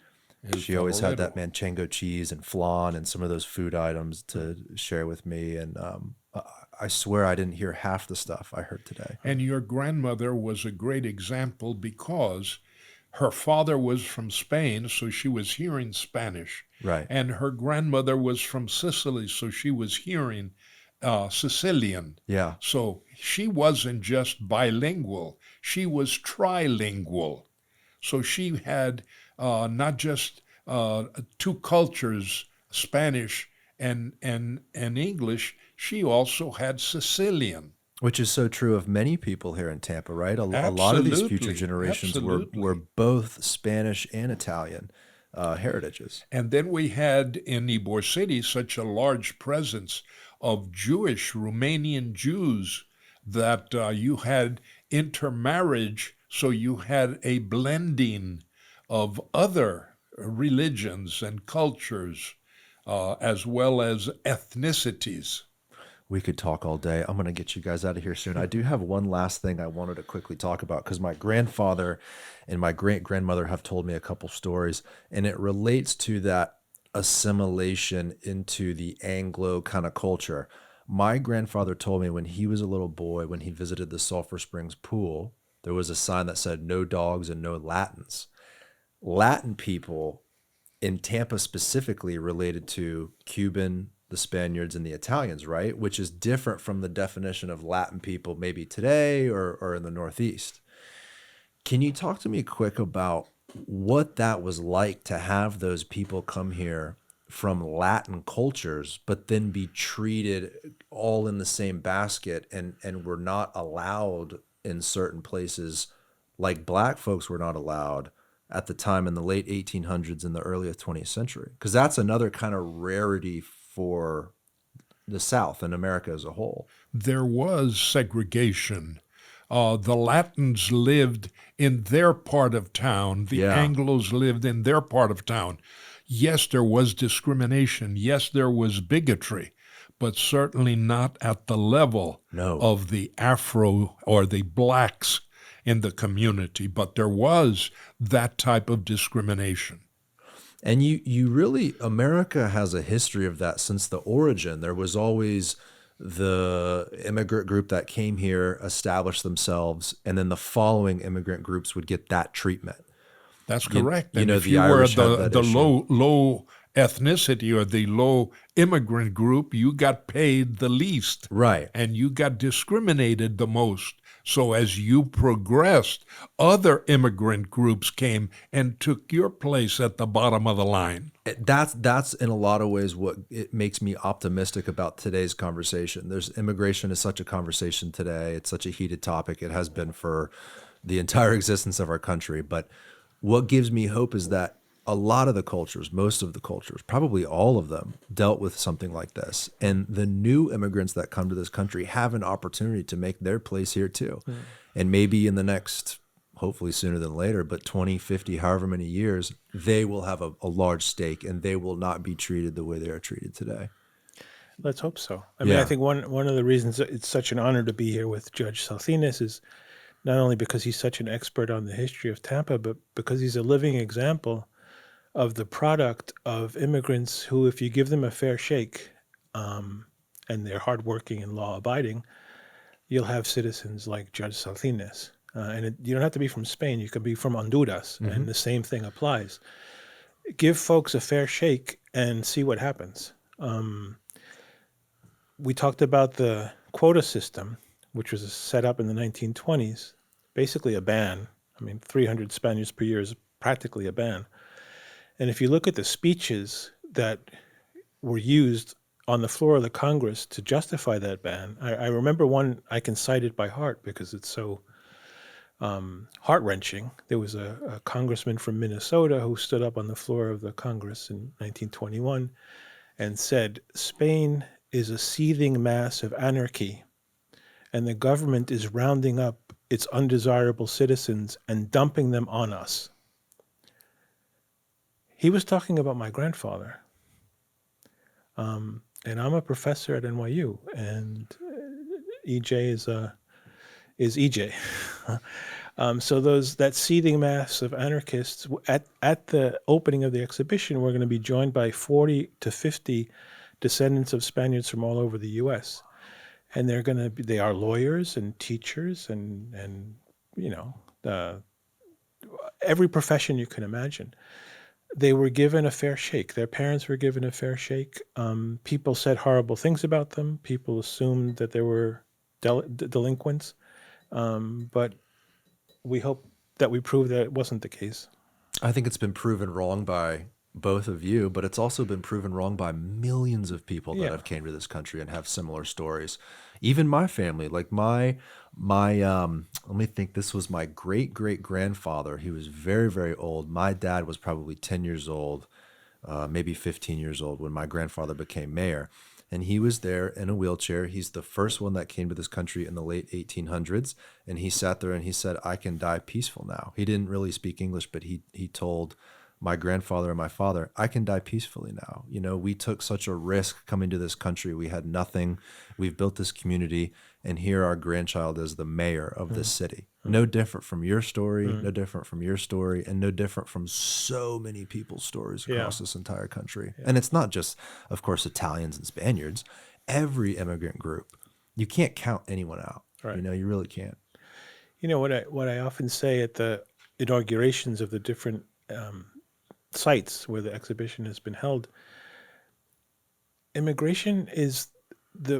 B: El
A: she always had that
B: favorito.
A: manchego cheese and flan and some of those food items to share with me. And I swear I didn't hear half the stuff I heard today.
B: And your grandmother was a great example because her father was from Spain, so she was hearing Spanish.
A: Right.
B: And her grandmother was from Sicily, so she was hearing Sicilian.
A: Yeah.
B: So she wasn't just bilingual, she was trilingual. So she had not just two cultures, Spanish and English, she also had Sicilian.
A: Which is so true of many people here in Tampa, right? A lot of these future
B: Absolutely,
A: generations were
B: absolutely.
A: both Spanish and Italian heritages.
B: And then we had in Ybor City such a large presence of Jewish, Romanian Jews that you had intermarriage, so you had a blending of other religions and cultures as well as ethnicities.
A: We could talk all day. I'm going to get you guys out of here soon. I do have one last thing I wanted to quickly talk about because my grandfather and my great grandmother have told me a couple stories, and it relates to that assimilation into the Anglo kind of culture. My grandfather told me when he was a little boy, when he visited the Sulphur Springs pool, there was a sign that said no dogs and no Latins. Latin people in Tampa specifically related to Cuban, the Spaniards, and the Italians, right? Which is different from the definition of Latin people maybe today or in the Northeast. Can you talk to me quick about what that was like to have those people come here from Latin cultures, but then be treated all in the same basket and were not allowed in certain places like black folks were not allowed at the time in the late 1800s and the early 20th century? Because that's another kind of rarity for the South and America as a whole.
B: There was segregation. The Latins lived in their part of town. The
A: Yeah.
B: Anglos lived in their part of town. Yes, there was discrimination. Yes, there was bigotry, but certainly not at the level
A: No.
B: of the Afro or the blacks in the community. But there was that type of discrimination.
A: And you really, America has a history of that since the origin. There was always the immigrant group that came here, established themselves, and then the following immigrant groups would get that treatment.
B: That's correct.
A: You
B: And
A: know,
B: if
A: the
B: you were
A: Irish had
B: the,
A: that
B: the
A: issue.
B: low ethnicity or the low immigrant group, you got paid the least.
A: Right.
B: And you got discriminated the most. So as you progressed, other immigrant groups came and took your place at the bottom of the line.
A: That's in a lot of ways what it makes me optimistic about today's conversation. There's immigration is such a conversation today. It's such a heated topic. It has been for the entire existence of our country. But what gives me hope is that a lot of the cultures, most of the cultures, probably all of them, dealt with something like this. And the new immigrants that come to this country have an opportunity to make their place here too. And maybe in the next, hopefully sooner than later, but 20, 50, however many years, they will have a large stake and they will not be treated the way they are treated today.
C: Let's hope so. I mean,
A: Yeah.
C: I think one of the reasons that it's such an honor to be here with Judge Salcines is not only because he's such an expert on the history of Tampa, but because he's a living example of the product of immigrants who, if you give them a fair shake, and they're hardworking and law-abiding, you'll have citizens like Judge Salcines. You don't have to be from Spain. You could be from Honduras, and the same thing applies. Give folks a fair shake and see what happens. We talked about the quota system, which was set up in the 1920s, basically a ban. I mean, 300 Spaniards per year is practically a ban. And if you look at the speeches that were used on the floor of the Congress to justify that ban. I remember one I can cite it by heart because it's so heart-wrenching. There was a congressman from Minnesota who stood up on the floor of the Congress in 1921 and said, "Spain is a seething mass of anarchy, and the government is rounding up its undesirable citizens and dumping them on us." He was talking about my grandfather. And I'm a professor at NYU, and EJ is EJ. So that seething mass of anarchists at the opening of the exhibition, we're going to be joined by 40 to 50 descendants of Spaniards from all over the U.S. And they are lawyers and teachers and every profession you can imagine. They were given a fair shake. Their parents were given a fair shake. People said horrible things about them. People assumed that they were delinquents. But we hope that we prove that it wasn't the case.
A: I think it's been proven wrong by both of you, but it's also been proven wrong by millions of people that have came to this country and have similar stories. Even my family, like my let me think, this was my great-great-grandfather. He was very, very old. My dad was probably 10 years old, maybe 15 years old when my grandfather became mayor. And he was there in a wheelchair. He's the first one that came to this country in the late 1800s. And he sat there and he said, "I can die peaceful now." He didn't really speak English, but he told my grandfather and my father, "I can die peacefully now. You know, we took such a risk coming to this country. We had nothing. We've built this community. And here our grandchild is the mayor of this city." No different from your story, no different from your story, and no different from so many people's stories across this entire country. And it's not just, of course, Italians and Spaniards. Every immigrant group. You can't count anyone out.
C: Right.
A: You know, you really can't.
C: You know, what I often say at the inaugurations of the different sites where the exhibition has been held, immigration is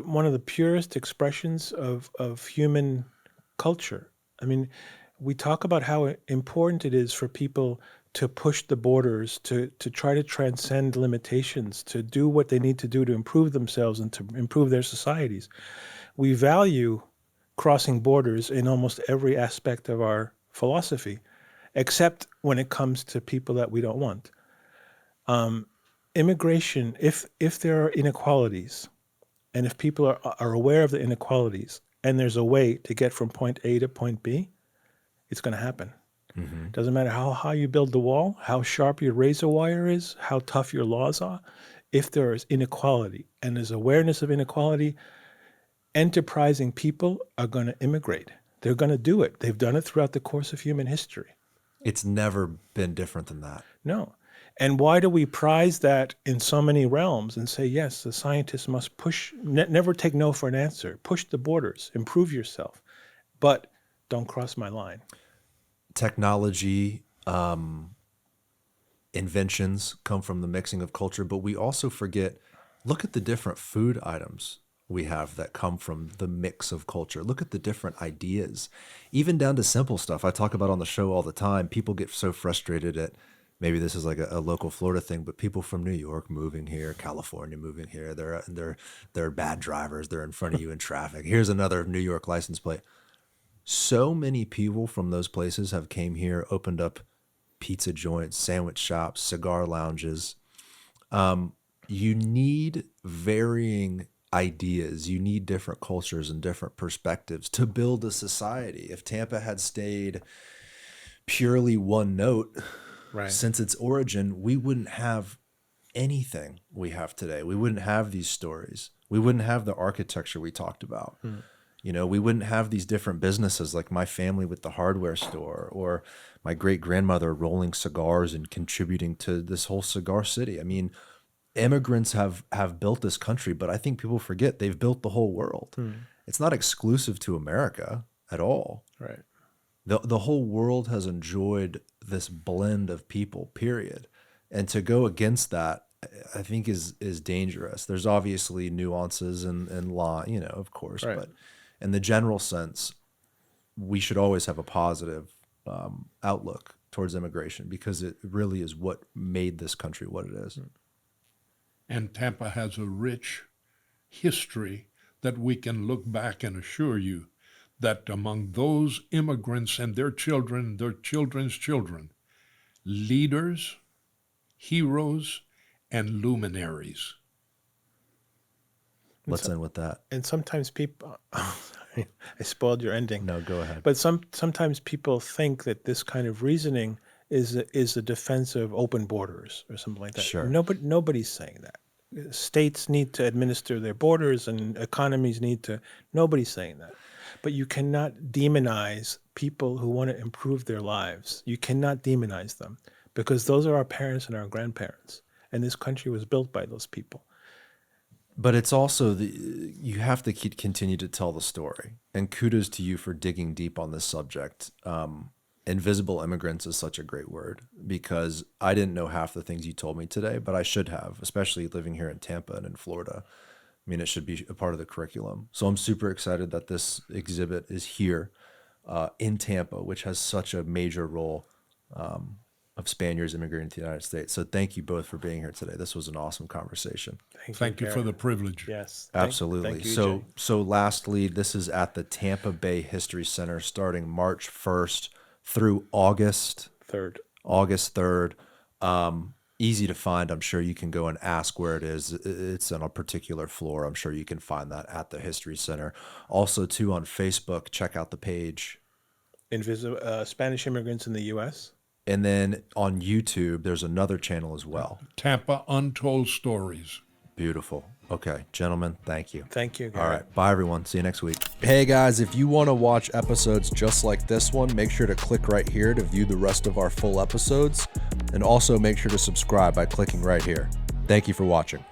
C: one of the purest expressions of human culture. I mean, we talk about how important it is for people to push the borders, to try to transcend limitations, to do what they need to do to improve themselves and to improve their societies. We value crossing borders in almost every aspect of our philosophy, except when it comes to people that we don't want. Immigration, if there are inequalities, and if people are aware of the inequalities, and there's a way to get from point A to point B, it's going to happen. Mm-hmm. Doesn't matter how high you build the wall, how sharp your razor wire is, how tough your laws are. If there is inequality and there's awareness of inequality, enterprising people are going to immigrate. They're going to do it. They've done it throughout the course of human history.
A: It's never been different than that.
C: No. And why do we prize that in so many realms and say, yes, the scientists must push, never take no for an answer, push the borders, improve yourself, but don't cross my line.
A: Technology, inventions come from the mixing of culture, but we also forget, look at the different food items we have that come from the mix of culture. Look at the different ideas, even down to simple stuff. I talk about on the show all the time. People get so frustrated at, maybe this is like a local Florida thing, but people from New York moving here, California moving here, they're bad drivers. They're in front of you in traffic. Here's another New York license plate. So many people from those places have came here, opened up pizza joints, sandwich shops, cigar lounges. You need varying ideas. You need different cultures and different perspectives to build a society. If Tampa had stayed purely one note, right, since its origin, we wouldn't have anything we have today. We wouldn't have these stories. We wouldn't have the architecture we talked about. You know, we wouldn't have these different businesses like my family with the hardware store, or my great-grandmother rolling cigars and contributing to this whole cigar city. I mean, immigrants have built this country, but I think people forget they've built the whole world. It's not exclusive to America at all.
C: Right.
A: The whole world has enjoyed this blend of people, period. And to go against that, I think is dangerous. There's obviously nuances and law, you know, of course, right, but in the general sense, we should always have a positive outlook towards immigration, because it really is what made this country what it is.
B: And Tampa has a rich history that we can look back and assure you that among those immigrants and their children, their children's children, leaders, heroes, and luminaries.
A: Let's end with that.
C: And sometimes people, sorry, I spoiled your ending.
A: No, go ahead.
C: But sometimes people think that this kind of reasoning is a defense of open borders or something like that.
A: Sure.
C: Nobody's saying that. States need to administer their borders and economies need to. Nobody's saying that. But you cannot demonize people who want to improve their lives. You cannot demonize them because those are our parents and our grandparents. And this country was built by those people.
A: But it's also you have to continue to tell the story. And kudos to you for digging deep on this subject. Invisible immigrants is such a great word because I didn't know half the things you told me today, but I should have, especially living here in Tampa and in Florida. I mean, it should be a part of the curriculum. So I'm super excited that this exhibit is here in Tampa, which has such a major role of Spaniards immigrating to the United States. So thank you both for being here today. This was an awesome conversation.
B: Thank you for the privilege.
C: Yes.
A: Absolutely.
C: Thank you,
A: So lastly, this is at the Tampa Bay History Center starting March 1st through August 3rd. Easy to find. I'm sure you can go and ask where it is. It's on a particular floor. I'm sure you can find that at the History Center. Also, too, on Facebook, check out the page.
C: Spanish immigrants in the U.S.
A: And then on YouTube, there's another channel as well.
B: Tampa Untold Stories.
A: Beautiful. Okay, gentlemen, thank you.
C: Thank you, Garrett.
A: All right, bye everyone. See you next week. Hey guys, if you want to watch episodes just like this one, make sure to click right here to view the rest of our full episodes. And also make sure to subscribe by clicking right here. Thank you for watching.